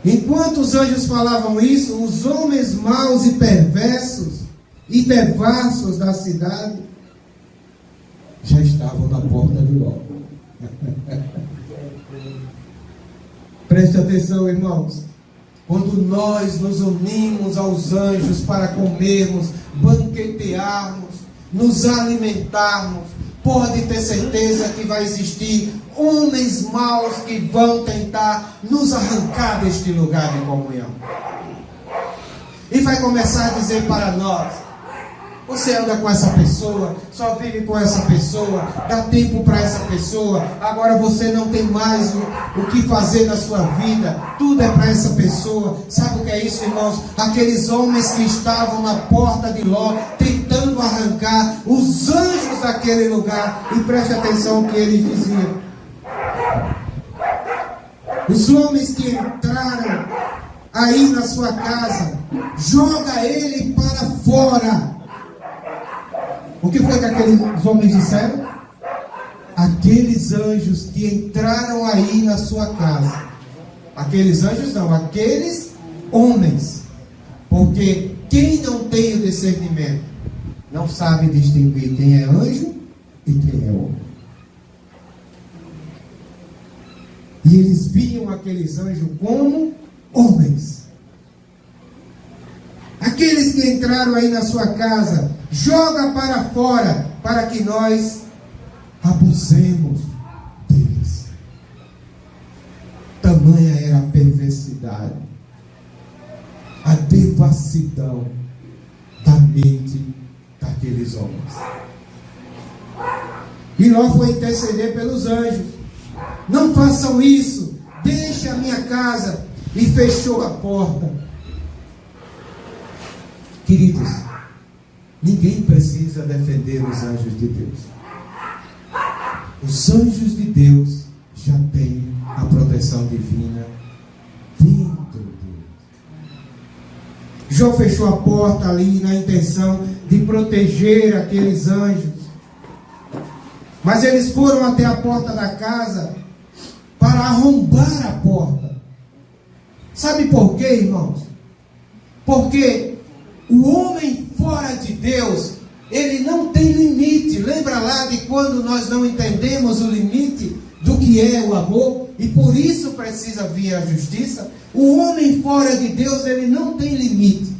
A: Enquanto os anjos falavam isso, os homens maus e perversos e devassos da cidade já estavam na porta de Ló. Preste atenção, irmãos. Quando nós nos unimos aos anjos para comermos, banquetearmos, nos alimentarmos, pode ter certeza que vai existir homens maus que vão tentar nos arrancar deste lugar de comunhão. E vai começar a dizer para nós: você anda com essa pessoa, só vive com essa pessoa, dá tempo para essa pessoa, agora você não tem mais o que fazer na sua vida, tudo é para essa pessoa. Sabe o que é isso, irmãos? Aqueles homens que estavam na porta de Ló, tentando arrancar os anjos daquele lugar. E preste atenção no que eles diziam. Os homens que entraram aí na sua casa, joga ele para fora. O que foi que aqueles homens disseram? Aqueles anjos que entraram aí na sua casa. Aqueles anjos não, aqueles homens. Porque quem não tem o discernimento não sabe distinguir quem é anjo e quem é homem. E eles viam aqueles anjos como homens. Aqueles que entraram aí na sua casa, joga para fora, para que nós abusemos deles. Tamanha era a perversidade, a devassidão da mente daqueles homens. E Ló foi interceder pelos anjos: não façam isso, deixe a minha casa. E fechou a porta. Queridos, ninguém precisa defender os anjos de Deus. Os anjos de Deus já têm a proteção divina dentro deles. Jó fechou a porta ali na intenção de proteger aqueles anjos. Mas eles foram até a porta da casa para arrombar a porta. Sabe por quê, irmãos? Porque o homem fora de Deus, ele não tem limite. Lembra lá de quando nós não entendemos o limite do que é o amor, e por isso precisa vir a justiça. O homem fora de Deus, ele não tem limite.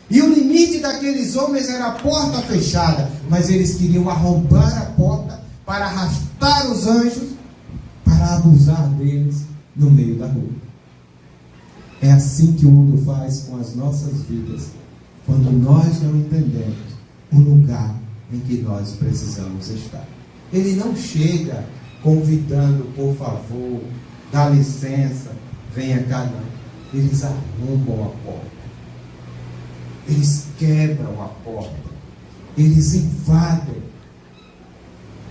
A: E o limite daqueles homens era a porta fechada, mas eles queriam arrombar a porta para arrastar os anjos, para abusar deles no meio da rua. É assim que o mundo faz com as nossas vidas, quando nós não entendemos o lugar em que nós precisamos estar. Ele não chega convidando, por favor, dá licença, venha cá, não. Eles arrombam a porta. Eles quebram a porta. Eles invadem,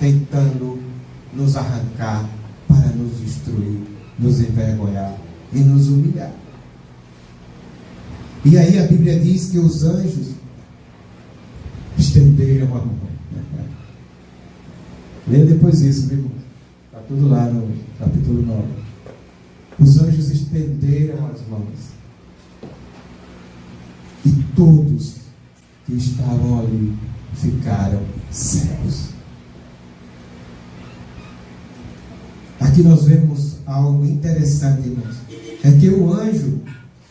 A: tentando nos arrancar para nos destruir, nos envergonhar e nos humilhar. E aí a Bíblia diz que os anjos estenderam a mão. Leia depois isso, meu irmão. Está tudo lá no capítulo 9. Os anjos estenderam as mãos. E todos que estavam ali ficaram cegos. Aqui nós vemos algo interessante, irmãos. É que o anjo,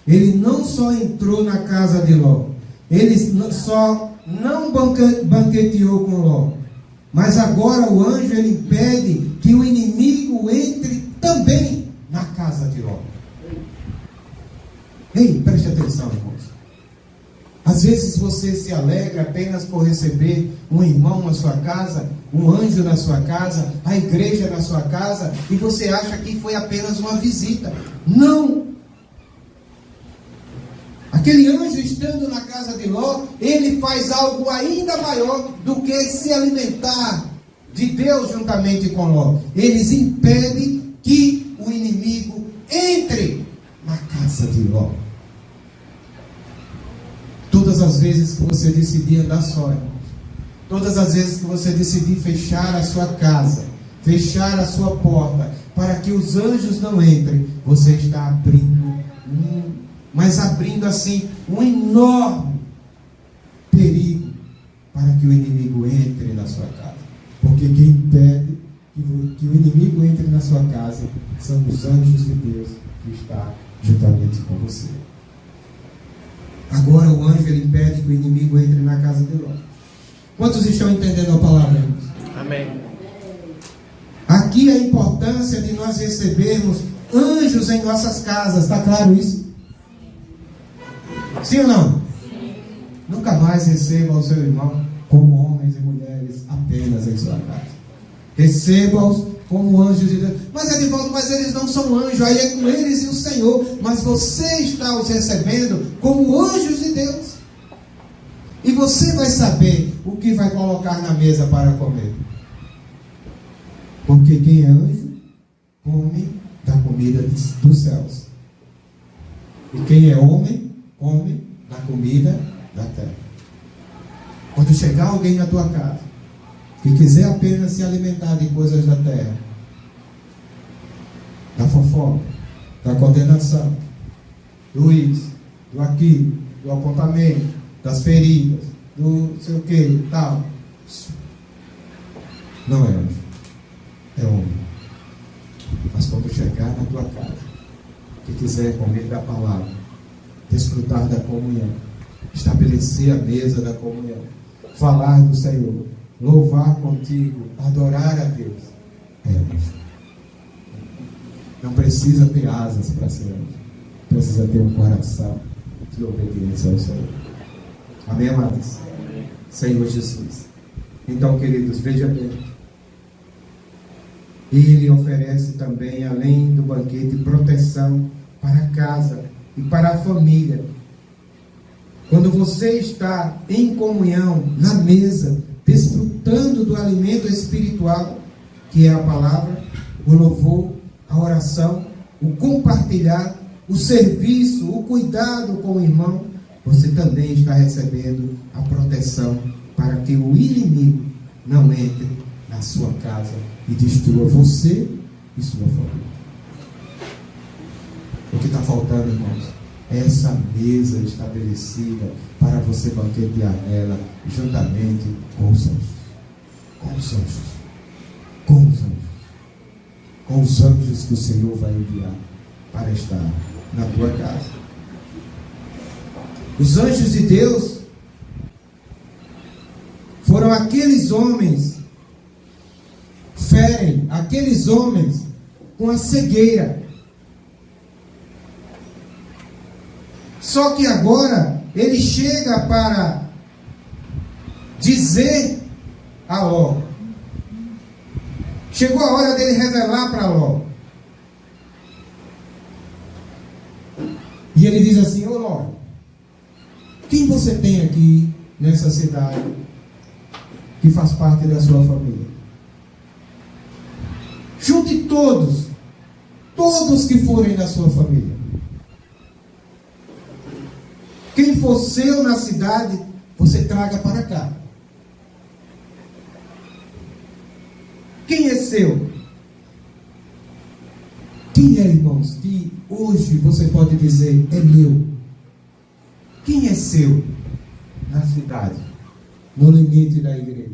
A: ele não só entrou na casa de Ló, ele só não banqueteou com Ló, mas agora o anjo, ele impede que o inimigo entre também na casa de Ló. Ei, preste atenção, irmãos. Às vezes você se alegra apenas por receber um irmão na sua casa, um anjo na sua casa, a igreja na sua casa, e você acha que foi apenas uma visita. Não! Aquele anjo estando na casa de Ló, ele faz algo ainda maior do que se alimentar de Deus juntamente com Ló. Eles impedem que o inimigo entre na casa de Ló. Todas as vezes que você decidir andar só, irmãos, todas as vezes que você decidir fechar a sua casa, fechar a sua porta, para que os anjos não entrem, você está abrindo mas abrindo assim um enorme perigo para que o inimigo entre na sua casa. Porque quem impede que o inimigo entre na sua casa são os anjos de Deus que estão juntamente com você. Agora o anjo, ele impede que o inimigo entre na casa de Ló. Quantos estão entendendo a palavra, irmãos?
B: Amém.
A: Aqui a importância de nós recebermos anjos em nossas casas, está claro isso? Sim ou não? Sim. Nunca mais receba o seu irmão como homens e mulheres apenas em sua casa. Receba-os como anjos de Deus. Mas Edivaldo, mas eles não são anjos, aí é com eles e o Senhor. Mas você está os recebendo como anjos de Deus. E você vai saber o que vai colocar na mesa para comer. Porque quem é anjo, come da comida dos céus. E quem é homem, come da comida da terra. Quando chegar alguém na tua casa que quiser apenas se alimentar de coisas da terra, da fofoca, da condenação, do isso, do aquilo, do apontamento, das feridas, do sei o que, tal, não é anjo, é homem. Mas quando chegar na tua casa, que quiser comer da palavra, desfrutar da comunhão, estabelecer a mesa da comunhão, falar do Senhor, louvar contigo, adorar a Deus, é anjo. Não precisa ter asas para ser anjo, precisa ter um coração de obediência ao Senhor. Amém, amados? Amém. Senhor Jesus. Então, queridos, veja bem, Ele oferece também, além do banquete, proteção para a casa e para a família. Quando você está em comunhão, na mesa, desfrutando do alimento espiritual, que é a palavra, o louvor, a oração, o compartilhar, o serviço, o cuidado com o irmão, você também está recebendo a proteção para que o inimigo não entre na sua casa e destrua você e sua família. O que está faltando, irmãos, é essa mesa estabelecida para você banquetear nela juntamente com os anjos. Com os anjos. Com os anjos. com os anjos que o Senhor vai enviar para estar na tua casa. Os anjos de Deus foram aqueles homens, ferem aqueles homens com a cegueira. Só que agora ele chega para dizer a Ló. Chegou a hora dele revelar para Ló. E ele diz assim: ô Ló, quem você tem aqui nessa cidade que faz parte da sua família? Junte todos que forem da sua família. Quem for seu na cidade, você traga para cá. Quem é seu? Quem é, irmãos, que hoje você pode dizer é meu? Quem é seu na cidade? No limite da igreja.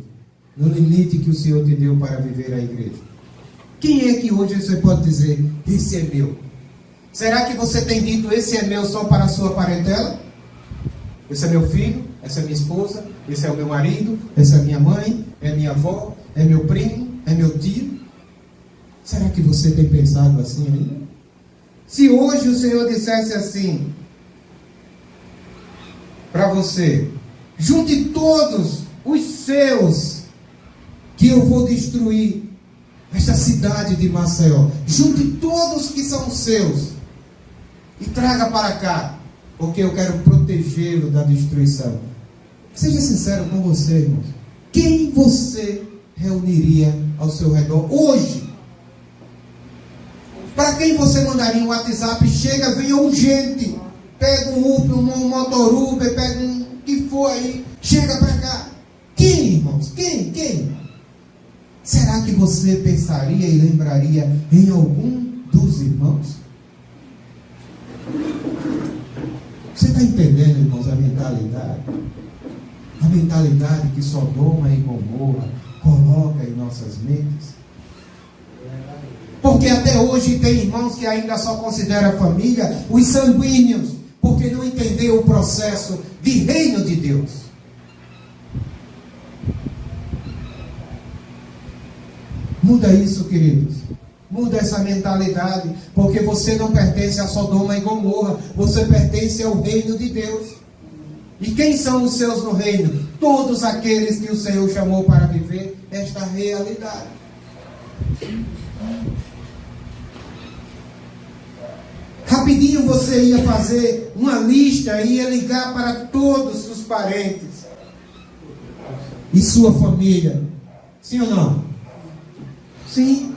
A: No limite que o Senhor te deu para viver a igreja. Quem é que hoje você pode dizer, esse é meu? Será que você tem dito, esse é meu só para a sua parentela? Esse é meu filho, essa é minha esposa, esse é o meu marido, essa é minha mãe, é minha avó, é meu primo, é meu tio? Será que você tem pensado assim ainda? Se hoje o Senhor dissesse assim para você: junte todos os seus, que eu vou destruir esta cidade de Maceió. Junte todos que são seus e traga para cá, porque eu quero protegê-lo da destruição. Seja sincero com você, irmãos. Quem você reuniria ao seu redor hoje? Para quem você mandaria um WhatsApp? Chega, venha urgente. Pega um Uber, um motor Uber, pega um que for aí. Chega para cá. Quem, irmãos? Quem? Será que você pensaria e lembraria em algum dos irmãos? Você está entendendo, irmãos, a mentalidade? A mentalidade que Sodoma e Gomorra coloca em nossas mentes? Porque até hoje tem irmãos que ainda só consideram família os sanguíneos, porque não entendeu o processo de reino de Deus. Muda isso, queridos. Muda essa mentalidade, porque você não pertence a Sodoma e Gomorra, você pertence ao reino de Deus. E quem são os seus no reino? Todos aqueles que o Senhor chamou para viver esta realidade. Rapidinho você ia fazer uma lista, ia ligar para todos os parentes e sua família. Sim ou não? Sim.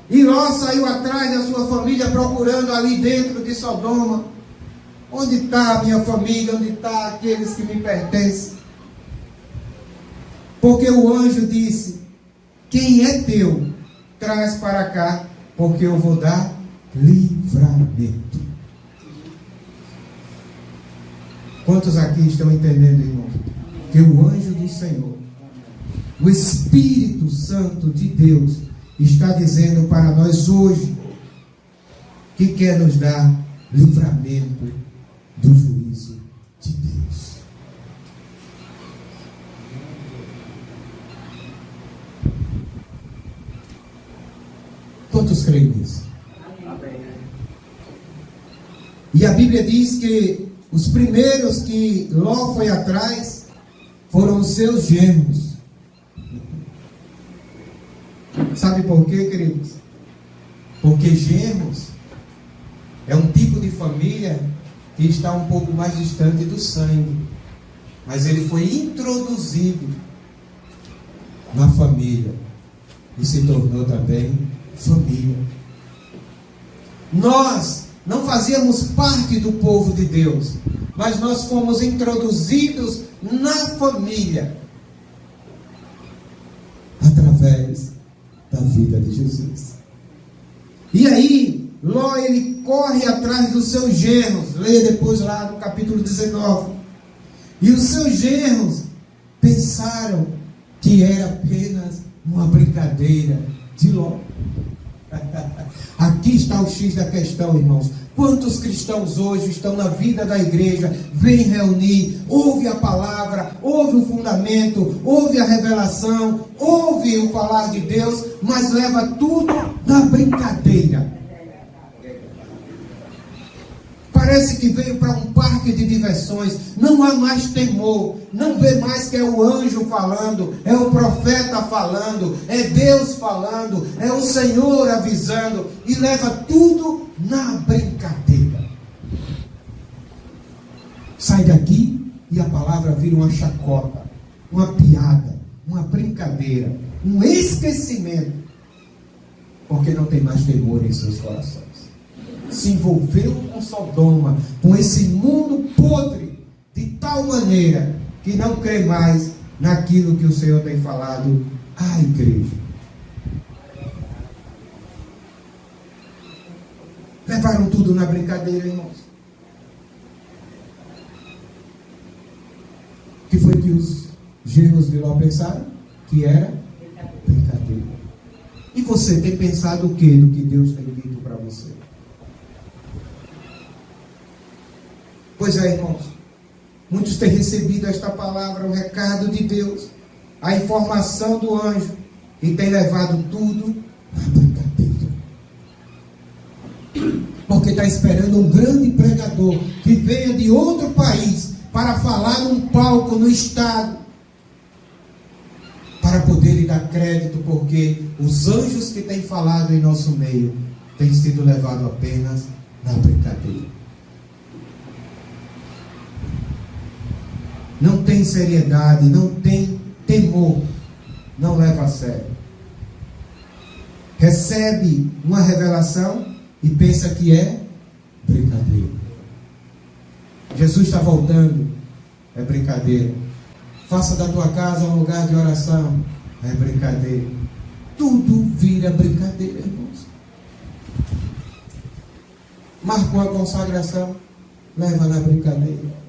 A: E Ló saiu atrás da sua família, procurando ali dentro de Sodoma. Onde está a minha família? Onde está aqueles que me pertencem? Porque o anjo disse: quem é teu, traz para cá, porque eu vou dar livramento. Quantos aqui estão entendendo, irmão? Que o anjo do Senhor, o Espírito Santo de Deus, está dizendo para nós hoje que quer nos dar livramento do juízo de Deus. Quantos creem nisso? E a Bíblia diz que os primeiros que Ló foi atrás foram os seus genros. Sabe por quê, queridos? Porque genros é um tipo de família que está um pouco mais distante do sangue, mas ele foi introduzido na família e se tornou também família. Nós não fazíamos parte do povo de Deus, mas nós fomos introduzidos na família através da vida de Jesus. E aí Ló, ele corre atrás dos seus genros. Leia depois lá no capítulo 19. E os seus genros pensaram que era apenas uma brincadeira de Ló. Aqui está o X da questão, irmãos. Quantos cristãos hoje estão na vida da igreja, vêm reunir, ouve a palavra, ouve o fundamento, ouve a revelação, ouve o falar de Deus, mas leva tudo na brincadeira. Parece que veio para um parque de diversões, não há mais temor, não vê mais que é o anjo falando, é o profeta falando, é Deus falando, é o Senhor avisando, e leva tudo na brincadeira. Sai daqui e a palavra vira uma chacota, uma piada, uma brincadeira, um esquecimento, porque não tem mais temor em seus corações. Se envolveu com Sodoma, com esse mundo podre, de tal maneira que não crê mais naquilo que o Senhor tem falado à igreja. Levaram tudo na brincadeira, irmãos. O que foi que os genros de Ló pensaram? Que era brincadeira. E você tem pensado o que do que Deus tem dito para você? Pois é, irmãos, muitos têm recebido esta palavra, o recado de Deus, a informação do anjo, e têm levado tudo na brincadeira. Porque está esperando um grande pregador que venha de outro país para falar num palco no estado, para poder lhe dar crédito, porque os anjos que têm falado em nosso meio têm sido levados apenas na brincadeira. Não tem seriedade, não tem temor, não leva a sério. Recebe uma revelação e pensa que é brincadeira. Jesus está voltando, é brincadeira. Faça da tua casa um lugar de oração, é brincadeira. Tudo vira brincadeira, irmãos. Marcou a consagração, leva na brincadeira.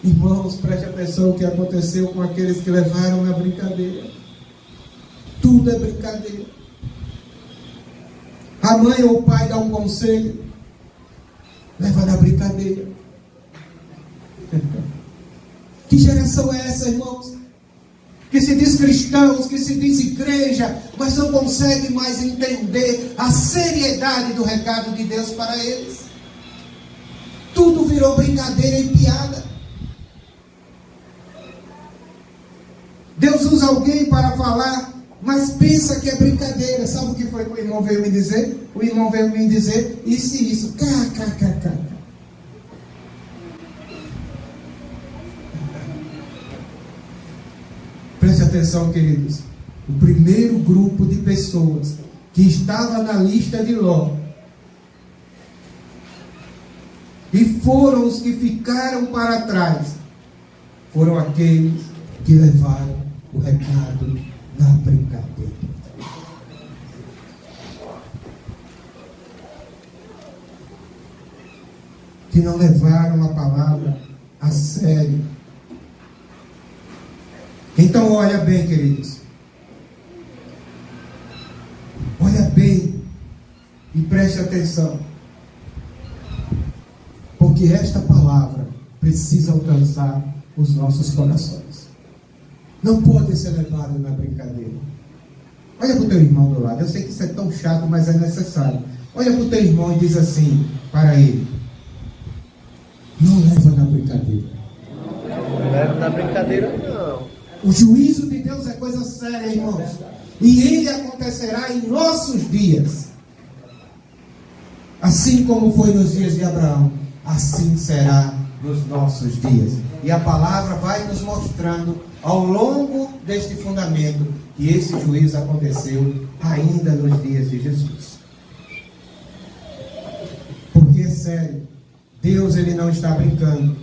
A: Irmãos, preste atenção o que aconteceu com aqueles que levaram na brincadeira. Tudo é brincadeira. A mãe ou o pai dá um conselho, leva na brincadeira. Que geração é essa, irmãos? Que se diz cristãos, que se diz igreja, mas não consegue mais entender a seriedade do recado de Deus para eles. Tudo virou brincadeira e piada. Deus usa alguém para falar, mas pensa que é brincadeira. Sabe o que foi que o irmão veio me dizer? O irmão veio me dizer isso e isso. KKKK. Preste atenção, queridos. O primeiro grupo de pessoas que estava na lista de Ló, e foram os que ficaram para trás, foram aqueles que levaram o recado na brincadeira. Que não levaram a palavra a sério. Então olha bem, queridos. Olha bem e preste atenção. Porque esta palavra precisa alcançar os nossos corações. Não pode ser levado na brincadeira. Olha para o teu irmão do lado. Eu sei que isso é tão chato, mas é necessário. Olha para o teu irmão e diz assim para ele: não leva na brincadeira.
B: Não leva na brincadeira, não.
A: O juízo de Deus é coisa séria, irmãos. E ele acontecerá em nossos dias. Assim como foi nos dias de Abraão, assim será nos nossos dias. E a palavra vai nos mostrando ao longo deste fundamento que esse juízo aconteceu ainda nos dias de Jesus. Porque é sério, Deus ele não está brincando.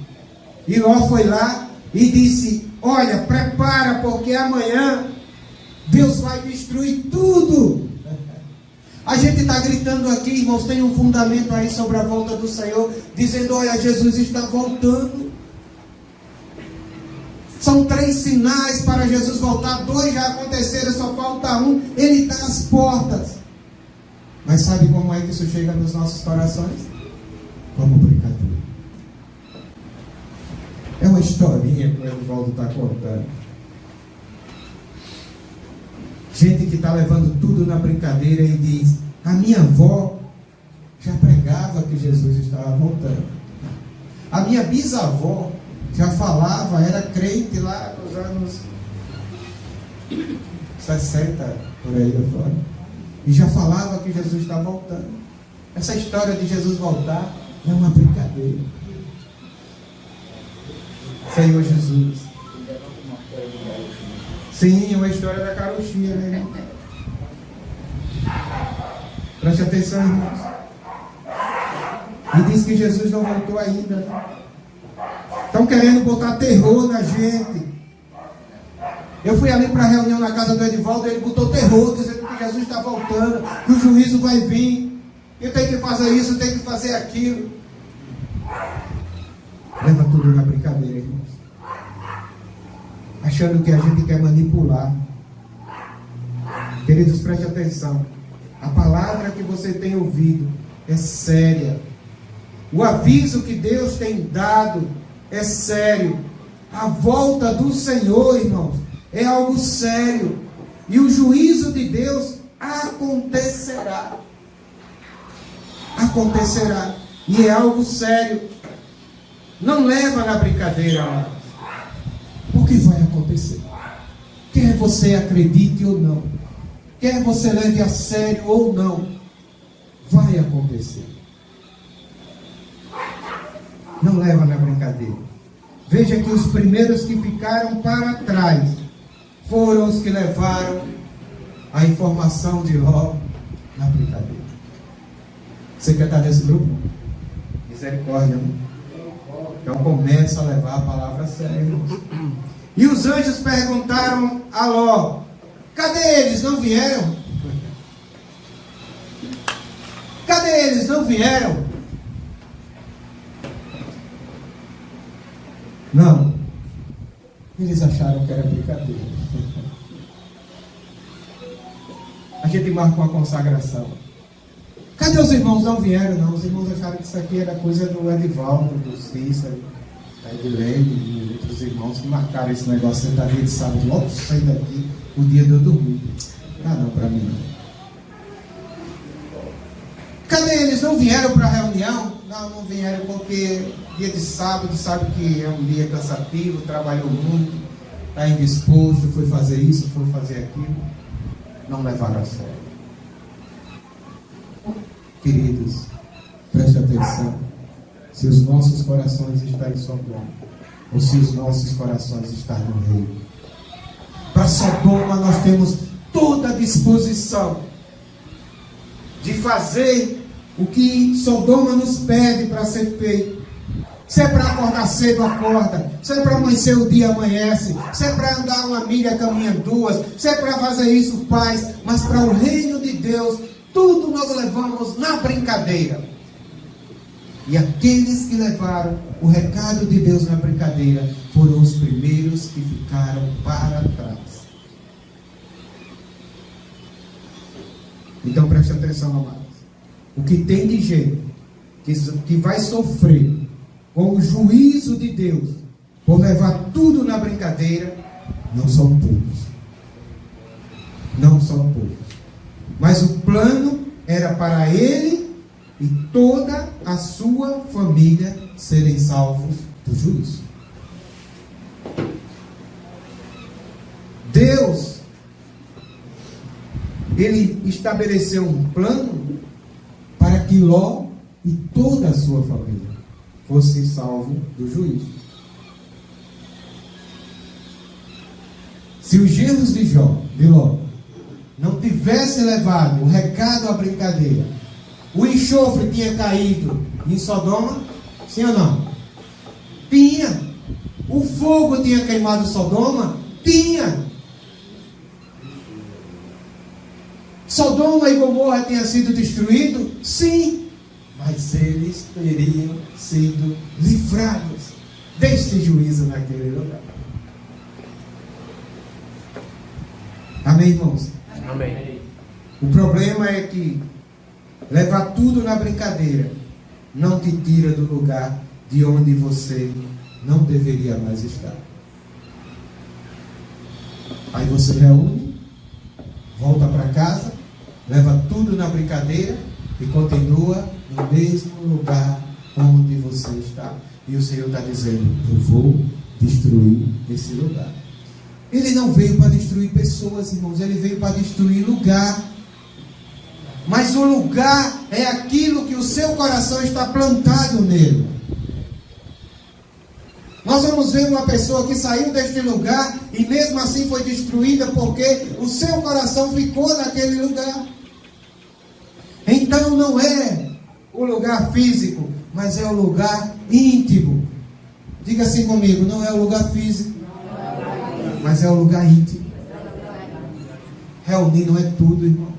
A: E Ló foi lá e disse: olha, prepara, porque amanhã Deus vai destruir tudo. A gente está gritando aqui, irmãos, tem um fundamento aí sobre a volta do Senhor, dizendo: olha, Jesus está voltando. São 3 sinais para Jesus voltar. 2 já aconteceram, só falta um. Ele está às portas. Mas sabe como é que isso chega nos nossos corações? Como brincadeira. É uma historinha que o Edivaldo está contando. Gente que está levando tudo na brincadeira e diz: a minha avó já pregava que Jesus estava voltando. A minha bisavó já falava, era crente lá nos anos 60, por aí afora. E já falava que Jesus está voltando. Essa história de Jesus voltar é uma brincadeira. Senhor Jesus. Sim, é uma história da carochinha, né, irmão? Preste atenção, irmãos. E diz que Jesus não voltou ainda. Estão querendo botar terror na gente. Eu fui ali para a reunião na casa do Edivaldo, ele botou terror, dizendo que Jesus está voltando, que o juízo vai vir, eu tenho que fazer isso, eu tenho que fazer aquilo. Leva tudo na brincadeira, irmãos. Achando que a gente quer manipular. Queridos, preste atenção. A palavra que você tem ouvido é séria. O aviso que Deus tem dado é sério. A volta do Senhor, irmãos, é algo sério. E o juízo de Deus acontecerá. Acontecerá. E é algo sério. Não leva na brincadeira, amados. Porque vai acontecer. Quer você acredite ou não, quer você leve a sério ou não, vai acontecer. Não leva na brincadeira. Veja que os primeiros que ficaram para trás foram os que levaram a informação de Ló na brincadeira. Você quer estar nesse grupo? Misericórdia, né? Então começa a levar a palavra a sério, irmãos. E os anjos perguntaram a Ló: cadê eles? Não vieram? Cadê eles? Não vieram? Não. Eles acharam que era brincadeira. A gente marca uma consagração. Cadê os irmãos? Não vieram, não. Os irmãos acharam que isso aqui era coisa do Edivaldo, do Cícero, da Edilene e outros irmãos que marcaram esse negócio. Você dia de sábado, logo sair daqui, o dia de eu dormir. Não, para mim não. Cadê eles? Não vieram para a reunião? Não vieram porque dia de sábado, sabe que é um dia cansativo, trabalhou muito, está indisposto, foi fazer isso, foi fazer aquilo. Não levaram a sério. Queridos, preste atenção. Se os nossos corações estão em Sodoma, ou se os nossos corações estão no reino. Para Sodoma nós temos toda a disposição de fazer o que Sodoma nos pede para ser feito. Se é para acordar cedo, acorda. Se é para amanhecer, o dia amanhece. Se é para andar 1 milha, caminha 2. Se é para fazer isso, faz. Mas para o reino de Deus, tudo nós levamos na brincadeira. E aqueles que levaram o recado de Deus na brincadeira foram os primeiros que ficaram para trás. Então preste atenção, amados. O que tem de gente que vai sofrer com o juízo de Deus por levar tudo na brincadeira, não são poucos. Não são poucos. Mas o plano era para ele e toda a sua família serem salvos do juízo. Deus, ele estabeleceu um plano para que Ló e toda a sua família fossem salvos do juízo. Se os genros de Ló não tivessem levado o recado à brincadeira, o enxofre tinha caído em Sodoma? Sim ou não? Tinha. O fogo tinha queimado Sodoma? Tinha. Sodoma e Gomorra tinham sido destruídos? Sim. Mas eles teriam sido livrados deste juízo naquele lugar. Amém, irmãos?
B: Amém.
A: O problema é que levar tudo na brincadeira não te tira do lugar de onde você não deveria mais estar. Aí você reúne, volta para casa, leva tudo na brincadeira e continua no mesmo lugar onde você está. E o Senhor está dizendo: eu vou destruir esse lugar. Ele não veio para destruir pessoas, irmãos, ele veio para destruir lugar. Mas o lugar é aquilo que o seu coração está plantado nele. Nós vamos ver uma pessoa que saiu deste lugar e mesmo assim foi destruída porque o seu coração ficou naquele lugar. Então não é o lugar físico, mas é o lugar íntimo. Diga assim comigo: não é o lugar físico, mas é o lugar íntimo. Reunir não é tudo, irmão.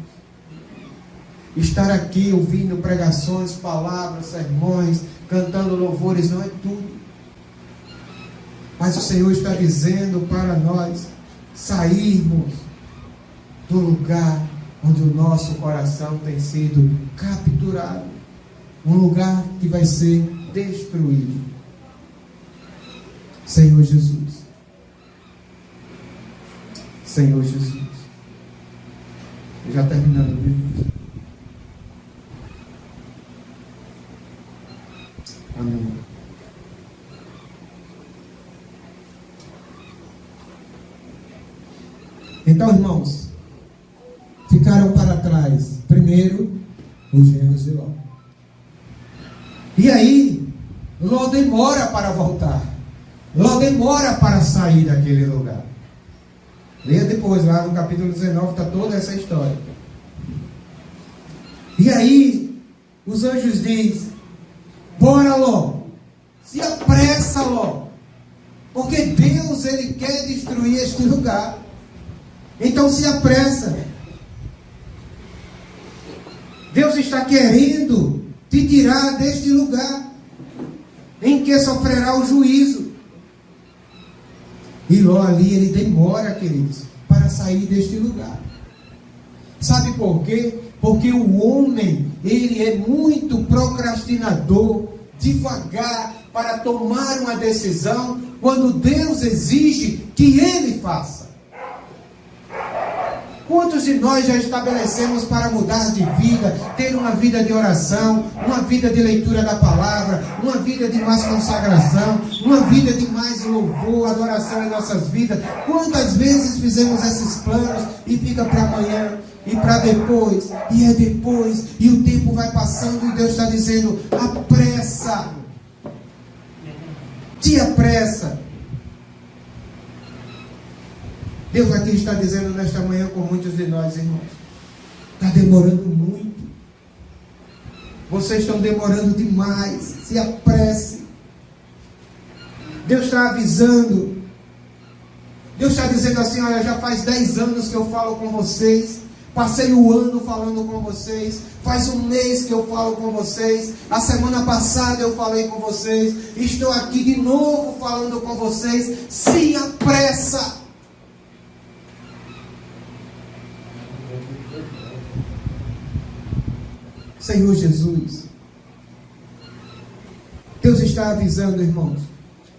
A: Estar aqui ouvindo pregações, palavras, sermões, cantando louvores não é tudo. Mas o Senhor está dizendo para nós sairmos do lugar onde o nosso coração tem sido capturado. Um lugar que vai ser destruído. Senhor Jesus. Senhor Jesus. Já terminando, viu? Amém. Então, irmãos, ficaram para trás, primeiro, os genros de Ló. E aí, Ló demora para voltar. Ló demora para sair daquele lugar. Leia depois, lá no capítulo 19, está toda essa história. E aí, os anjos dizem: bora, Ló, se apressa, Ló, porque Deus, Ele quer destruir este lugar. Então se apressa. Deus está querendo te tirar deste lugar em que sofrerá o juízo. E Ló ali, ele demora, queridos, para sair deste lugar. Sabe por quê? Porque o homem, ele é muito procrastinador, devagar para tomar uma decisão quando Deus exige que ele faça. Quantos de nós já estabelecemos para mudar de vida, ter uma vida de oração, uma vida de leitura da palavra, uma vida de mais consagração, uma vida de mais louvor, adoração em nossas vidas? Quantas vezes fizemos esses planos e fica para amanhã, e para depois, e é depois, e o tempo vai passando e Deus está dizendo: apressa, te apressa. Deus aqui está dizendo nesta manhã com muitos de nós, irmãos: está demorando muito, vocês estão demorando demais, se apresse. Deus está avisando, Deus está dizendo assim: olha, já faz 10 anos que eu falo com vocês, passei o ano falando com vocês, faz um mês que eu falo com vocês, a semana passada eu falei com vocês, estou aqui de novo falando com vocês, se apressa. Senhor Jesus, Deus está avisando, irmãos,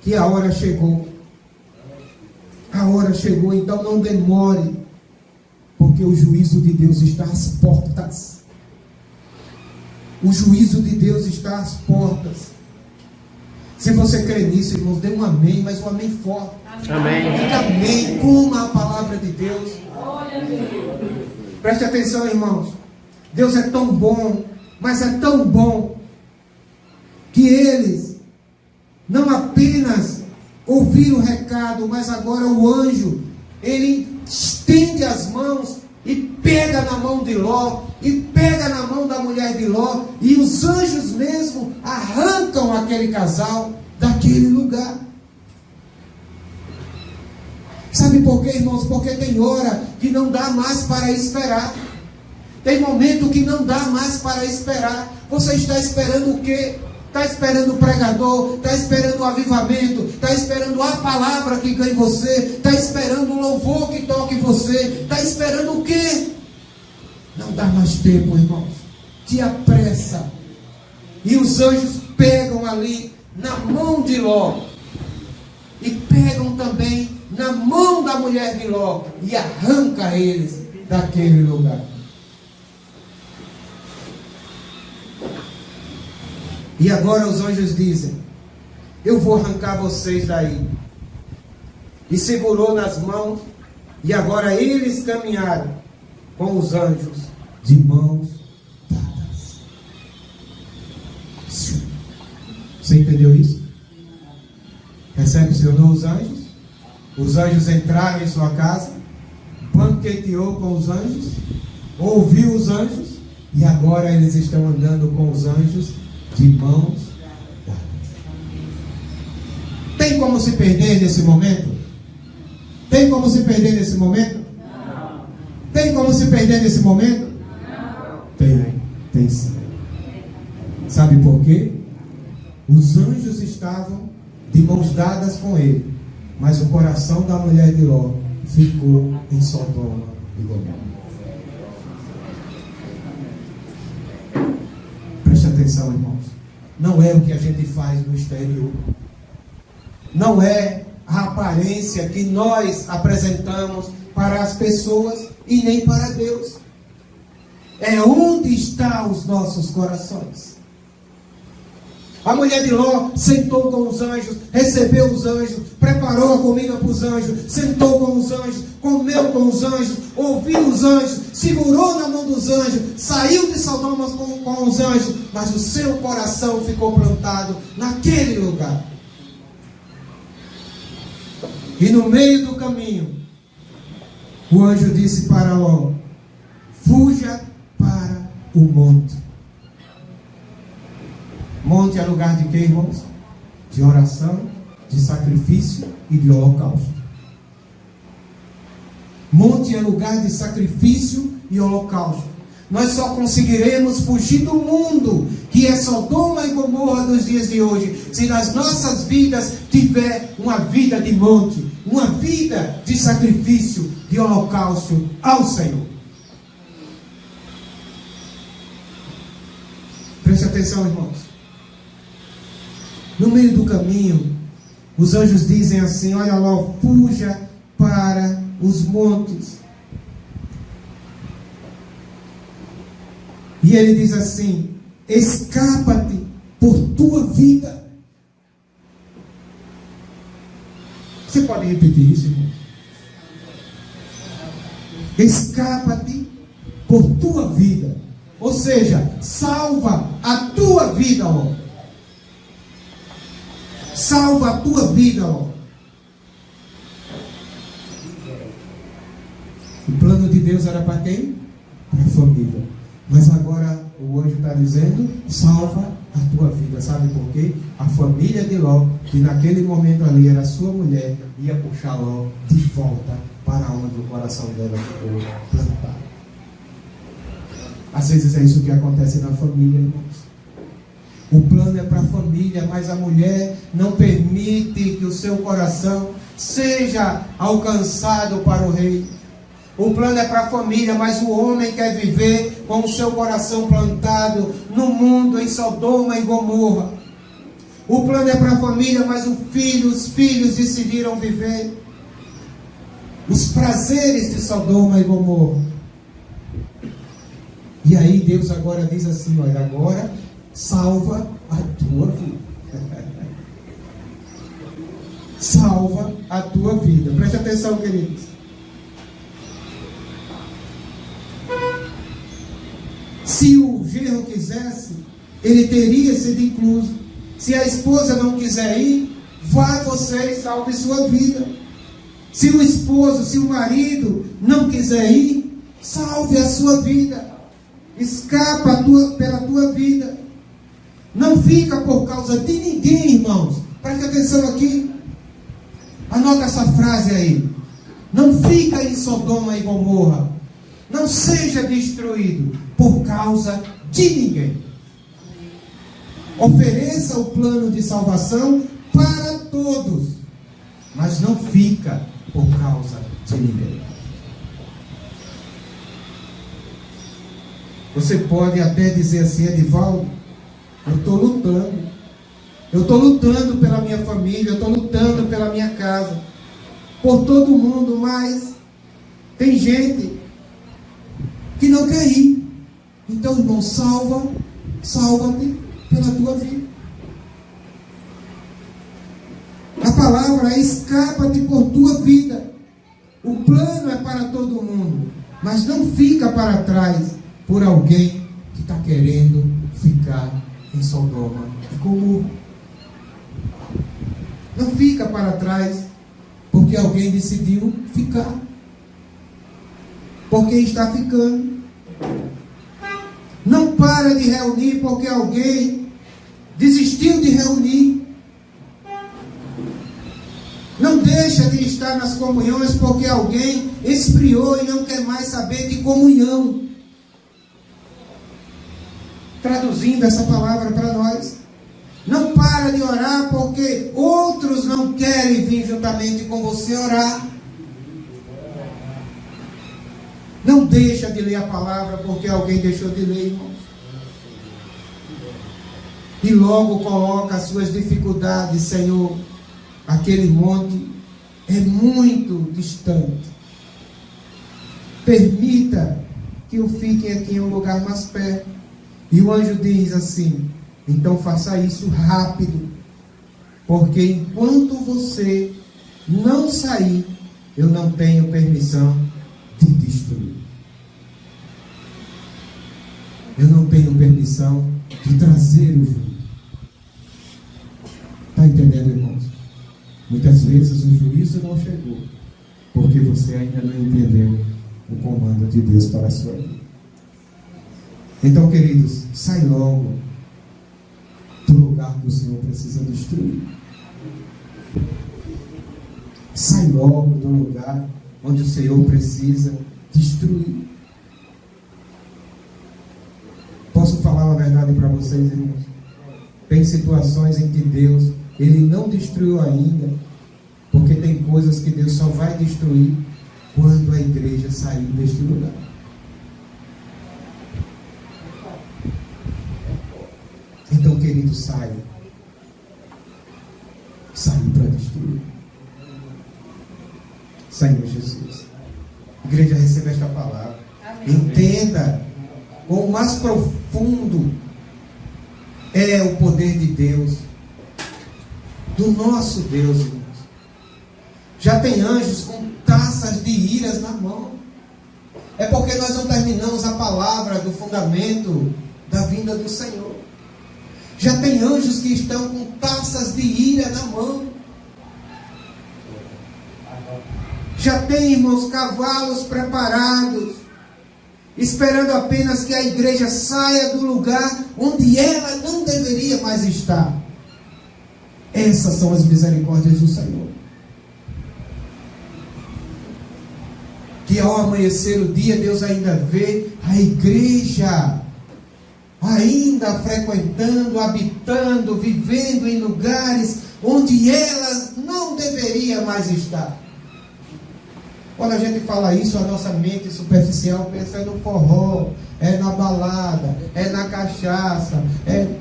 A: que a hora chegou. A hora chegou, então não demore, porque o juízo de Deus está às portas. O juízo de Deus está às portas. Se você crê nisso, irmãos, dê um amém, mas um amém forte.
B: Amém.
A: Diga amém, coma a palavra de Deus. Preste atenção, irmãos. Deus é tão bom, mas é tão bom, que eles não apenas ouviram o recado, mas agora o anjo, ele estende as mãos e pega na mão de Ló, e pega na mão da mulher de Ló, e os anjos mesmo arrancam aquele casal daquele lugar. Sabe por quê, irmãos? Porque tem hora que não dá mais para esperar. Tem momento que não dá mais para esperar. Você está esperando o quê? está esperando o pregador, está esperando o avivamento, está esperando a palavra que ganhe você, está esperando o louvor que toque você, está esperando o quê? Não dá mais tempo, irmãos. Te apressa. E os anjos pegam ali na mão de Ló, e pegam também na mão da mulher de Ló, e arranca eles daquele lugar. E agora os anjos dizem: eu vou arrancar vocês daí. E segurou nas mãos, e agora eles caminharam com os anjos de mãos dadas. Você entendeu isso? Recepcionou os anjos. Os anjos entraram em sua casa, banqueteou com os anjos, ouviu os anjos, e agora eles estão andando com os anjos de mãos dadas. Tem como se perder nesse momento? Tem como se perder nesse momento? Não. Tem como se perder nesse momento? Não. Tem sim. Sabe por quê? Os anjos estavam de mãos dadas com ele, mas o coração da mulher de Ló ficou em Sodoma e Gomorra. Preste atenção, irmãos. Não é o que a gente faz no exterior. Não é a aparência que nós apresentamos para as pessoas e nem para Deus. É onde estão os nossos corações. A mulher de Ló sentou com os anjos, recebeu os anjos, preparou a comida para os anjos, sentou com os anjos, comeu com os anjos, ouviu os anjos, segurou na mão dos anjos, saiu de Sodoma com os anjos, mas o seu coração ficou plantado naquele lugar. E no meio do caminho, o anjo disse para Ló: fuja para o monte. Monte é lugar de quê, irmãos? De oração, de sacrifício e de holocausto. Monte é lugar de sacrifício e holocausto. Nós só conseguiremos fugir do mundo, que é Sodoma e Gomorra dos dias de hoje, se nas nossas vidas tiver uma vida de monte, uma vida de sacrifício, de holocausto ao Senhor. Preste atenção, irmãos. No meio do caminho, os anjos dizem assim: olha lá, fuja para os montes. E ele diz assim: escapa-te por tua vida. Você pode repetir isso, irmão? Escapa-te por tua vida. Ou seja, salva a tua vida, ó. Salva a tua vida, ó. O plano de Deus era para quem? Para a família. Mas agora o anjo está dizendo: salva a tua vida. Sabe por quê? A família de Ló, que naquele momento ali era sua mulher, ia puxar Ló de volta para onde o coração dela ficou plantado. Às vezes é isso que acontece na família, irmãos. O plano é para a família, mas a mulher não permite que o seu coração seja alcançado para o rei. O plano é para a família, mas o homem quer viver com o seu coração plantado no mundo, em Sodoma e Gomorra. O plano é para a família, mas os filhos decidiram viver os prazeres de Sodoma e Gomorra. E aí Deus agora diz assim: olha, agora salva a tua vida. Salva a tua vida. Preste atenção, queridos. Se o genro quisesse, ele teria sido incluso. Se a esposa não quiser ir, vá você e salve sua vida. Se o esposo, se o marido não quiser ir, salve a sua vida. Escapa pela tua vida. Não fica por causa de ninguém, irmãos. Preste atenção aqui. Anota essa frase aí. Não fica em Sodoma e Gomorra. Não seja destruído por causa de ninguém. Ofereça o plano de salvação para todos, mas não fica por causa de ninguém. Você pode até dizer assim: Edivaldo, eu estou lutando. Eu estou lutando pela minha família, eu estou lutando pela minha casa, por todo mundo, mas tem gente que não quer ir. Então, irmão, salva-te pela tua vida. A palavra é: escapa-te por tua vida. O plano é para todo mundo, mas não fica para trás por alguém que está querendo ficar em Sodoma e Gomorra. Não fica para trás porque alguém decidiu ficar, porque está ficando. Não para de reunir porque alguém desistiu de reunir. Não deixa de estar nas comunhões porque alguém esfriou e não quer mais saber de comunhão. Traduzindo essa palavra para nós, não para de orar porque outros não querem vir juntamente com você orar. Não deixa de ler a palavra porque alguém deixou de ler, irmãos. E logo coloca as suas dificuldades: Senhor, aquele monte é muito distante. Permita que eu fique aqui em um lugar mais perto. E o anjo diz assim: então faça isso rápido, porque enquanto você não sair, eu não tenho permissão de destruir. Eu não tenho permissão de trazer o juízo. Está entendendo, irmãos? Muitas vezes o juízo não chegou, porque você ainda não entendeu o comando de Deus para a sua vida. Então, queridos, sai logo do lugar que o Senhor precisa destruir. Sai logo do lugar onde o Senhor precisa destruir. Posso falar uma verdade para vocês, irmãos? Tem situações em que Deus, Ele não destruiu ainda, porque tem coisas que Deus só vai destruir quando a igreja sair deste lugar. Então, querido, saia. Saia para destruir. Senhor Jesus. Igreja, receba esta palavra. Amém. Entenda quão mais profundo é o poder de Deus, do nosso Deus, irmãos. Já tem anjos com taças de iras na mão. É porque nós não terminamos a palavra do fundamento da vinda do Senhor. Já tem anjos que estão com taças de ira na mão. Já tem, irmãos, cavalos preparados, esperando apenas que a igreja saia do lugar onde ela não deveria mais estar. Essas são as misericórdias do Senhor. Que ao amanhecer o dia, Deus ainda vê a igreja ainda frequentando, habitando, vivendo em lugares onde ela não deveria mais estar. Quando a gente fala isso, a nossa mente superficial pensa no forró, é na balada, é na cachaça.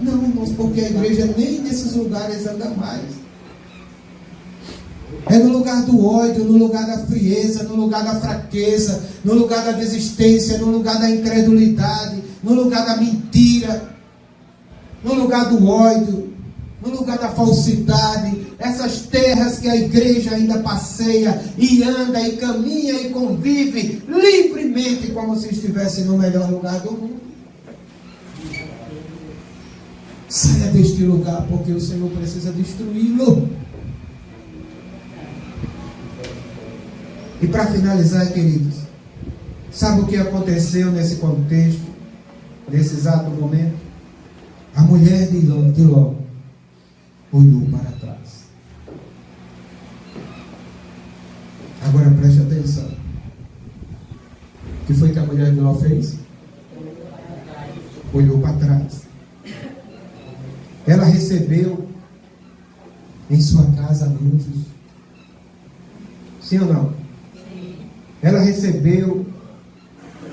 A: Não, irmãos, porque a igreja nem nesses lugares anda mais. É no lugar do ódio, no lugar da frieza, no lugar da fraqueza, no lugar da desistência, no lugar da incredulidade, no lugar da mentira, no lugar do ódio, no lugar da falsidade. Essas terras que a igreja ainda passeia e anda e caminha e convive livremente, como se estivesse no melhor lugar do mundo. Saia deste lugar, porque o Senhor precisa destruí-lo. E para finalizar, queridos, sabe o que aconteceu nesse contexto, nesse exato momento? A mulher de Ló olhou para trás. Agora preste atenção. O que foi que a mulher de Ló fez? Olhou para trás. ela recebeu em sua casa anjos. Sim ou não? Ela recebeu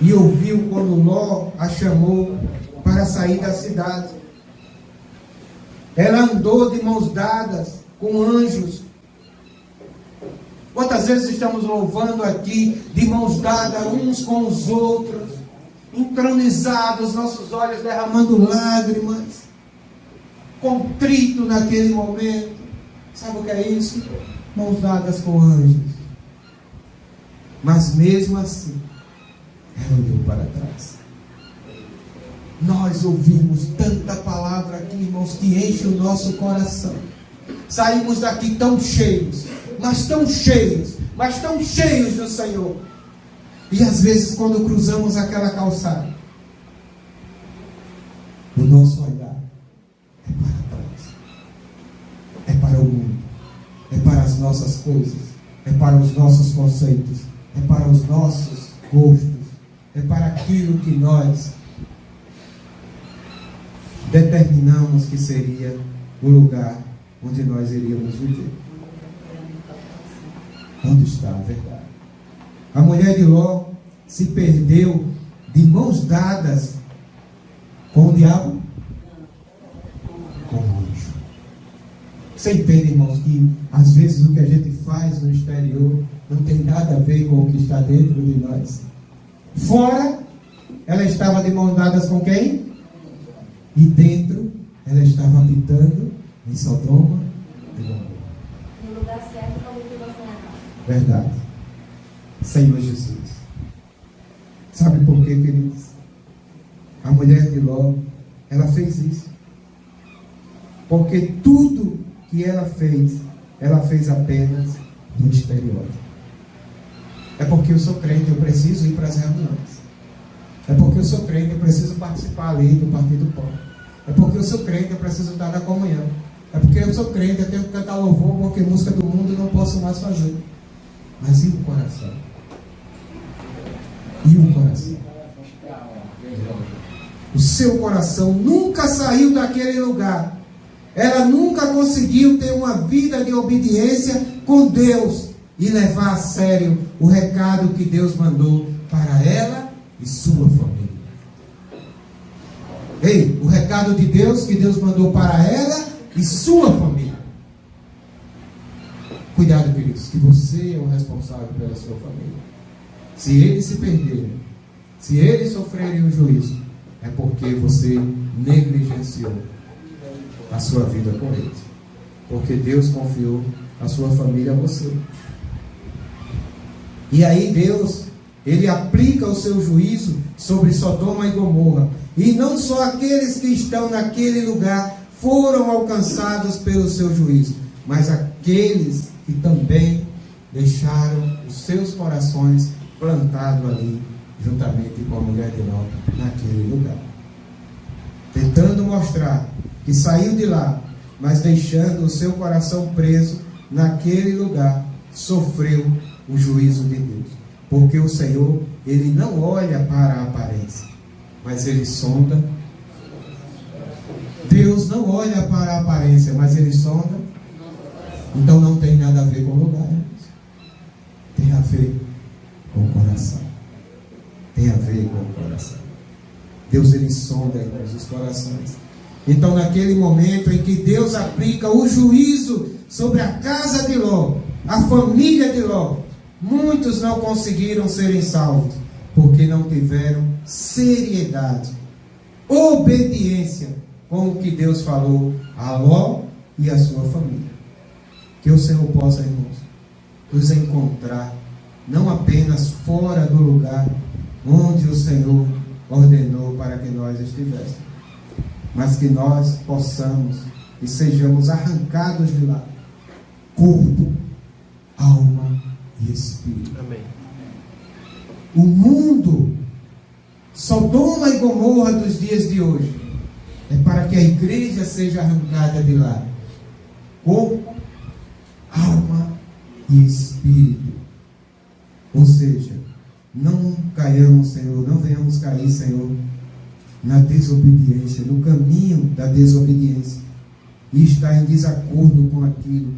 A: e ouviu quando Ló a chamou para sair da cidade. Ela andou de mãos dadas com anjos. Quantas vezes estamos louvando aqui de mãos dadas uns com os outros, entronizados, nossos olhos derramando lágrimas, contrito naquele momento. Sabe o que é isso? Mãos dadas com anjos. Mas mesmo assim, ela olhou para trás. Nós ouvimos tanta palavra aqui, irmãos, que enche o nosso coração. Saímos daqui tão cheios, mas tão cheios, mas tão cheios do Senhor. E às vezes quando cruzamos aquela calçada, o nosso olhar é para trás, é para o mundo, é para as nossas coisas, é para os nossos conceitos, é para os nossos gostos, é para aquilo que nós determinamos que seria o lugar onde nós iríamos viver. Onde está a verdade? A mulher de Ló se perdeu de mãos dadas com o diabo? Com o anjo. Você entende, irmãos, que às vezes o que a gente faz no exterior não tem nada a ver com o que está dentro de nós. Fora, ela estava de mãos dadas com quem? E dentro, ela estava habitando em Sodoma e Gomorra.
C: No lugar certo, para o que você errar.
A: Verdade. Senhor Jesus. Sabe por quê, queridos? A mulher de Ló, ela fez isso. Porque tudo que ela fez apenas no exterior. É porque eu sou crente, eu preciso ir para as reuniões. É porque eu sou crente, eu preciso participar ali do Partido Pão. É porque eu sou crente, eu preciso estar na comunhão. É porque eu sou crente, eu tenho que cantar louvor, porque música do mundo eu não posso mais fazer. Mas e o coração? E o coração? O seu coração nunca saiu daquele lugar. Ela nunca conseguiu ter uma vida de obediência com Deus e levar a sério o recado que Deus mandou para ela e sua família. Ei, o recado de Deus que Deus mandou para ela e sua família. Cuidado, queridos, que você é o responsável pela sua família. Se eles se perderem, se eles sofrerem um juízo, é porque você negligenciou a sua vida com eles. Porque Deus confiou a sua família a você. E aí Deus, Ele aplica o seu juízo sobre Sodoma e Gomorra. E não só aqueles que estão naquele lugar foram alcançados pelo seu juízo, mas aqueles que também deixaram os seus corações plantados ali, juntamente com a mulher de Ló, naquele lugar. Tentando mostrar que saiu de lá, mas deixando o seu coração preso naquele lugar, sofreu o juízo de Deus. Porque o Senhor, Ele não olha para a aparência, mas Ele sonda. Deus não olha para a aparência, mas Ele sonda. Então não tem nada a ver com o lugar. Tem a ver com o coração. Tem a ver com o coração. Deus, Ele sonda, irmãos, os corações. Então, naquele momento em que Deus aplica o juízo sobre a casa de Ló, a família de Ló, muitos não conseguiram serem salvos, porque não tiveram seriedade, obediência com o que Deus falou a Ló e a sua família. Que o Senhor possa, irmãos, nos encontrar, não apenas fora do lugar onde o Senhor ordenou para que nós estivéssemos, mas que nós possamos e sejamos arrancados de lá, corpo, alma e espírito.
B: Amém.
A: O mundo, Sodoma e Gomorra dos dias de hoje, é para que a igreja seja arrancada de lá, corpo, alma e espírito. Ou seja, não caiamos, Senhor, não venhamos cair, Senhor, na desobediência, no caminho da desobediência, e está em desacordo com aquilo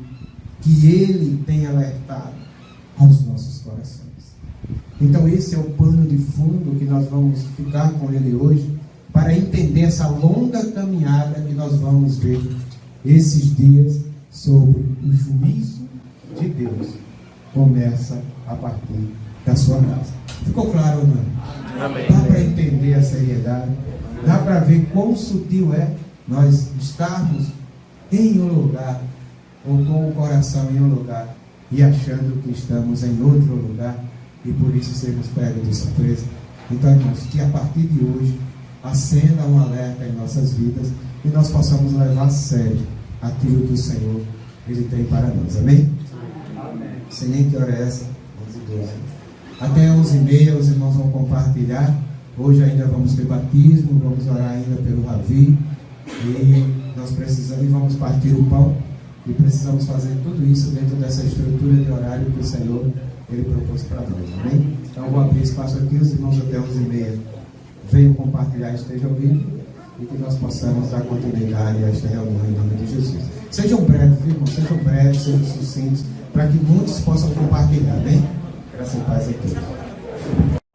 A: que Ele tem alertado aos nossos corações. Então esse é o pano de fundo que nós vamos ficar com Ele hoje, para entender essa longa caminhada que nós vamos ver esses dias sobre o juízo de Deus. Começa a partir da sua casa. Ficou claro ou não?
B: Amém.
A: Dá para entender a seriedade? Dá para ver quão sutil é nós estarmos em um lugar, ou com o coração em um lugar, e achando que estamos em outro lugar, e por isso sermos pegos de surpresa. Então, irmãos, que a partir de hoje acenda um alerta em nossas vidas e nós possamos levar a sério aquilo que o Senhor Ele tem para nós. Amém? Amém. Sei nem que hora é essa. 11h12. Até 11h30 os irmãos vão compartilhar. Hoje ainda vamos ter batismo, vamos orar ainda pelo Ravi, e nós precisamos, e vamos partir o pão, e precisamos fazer tudo isso dentro dessa estrutura de horário que o Senhor Ele propôs para nós. Amém? Então vou abrir espaço aqui, os irmãos até 11h30 venham compartilhar, estejam ouvindo, e que nós possamos dar continuidade a esta reunião em nome de Jesus. Sejam breves, irmãos, sejam breves, sejam sucintos, para que muitos possam compartilhar. Amém? Graças a paz a todos.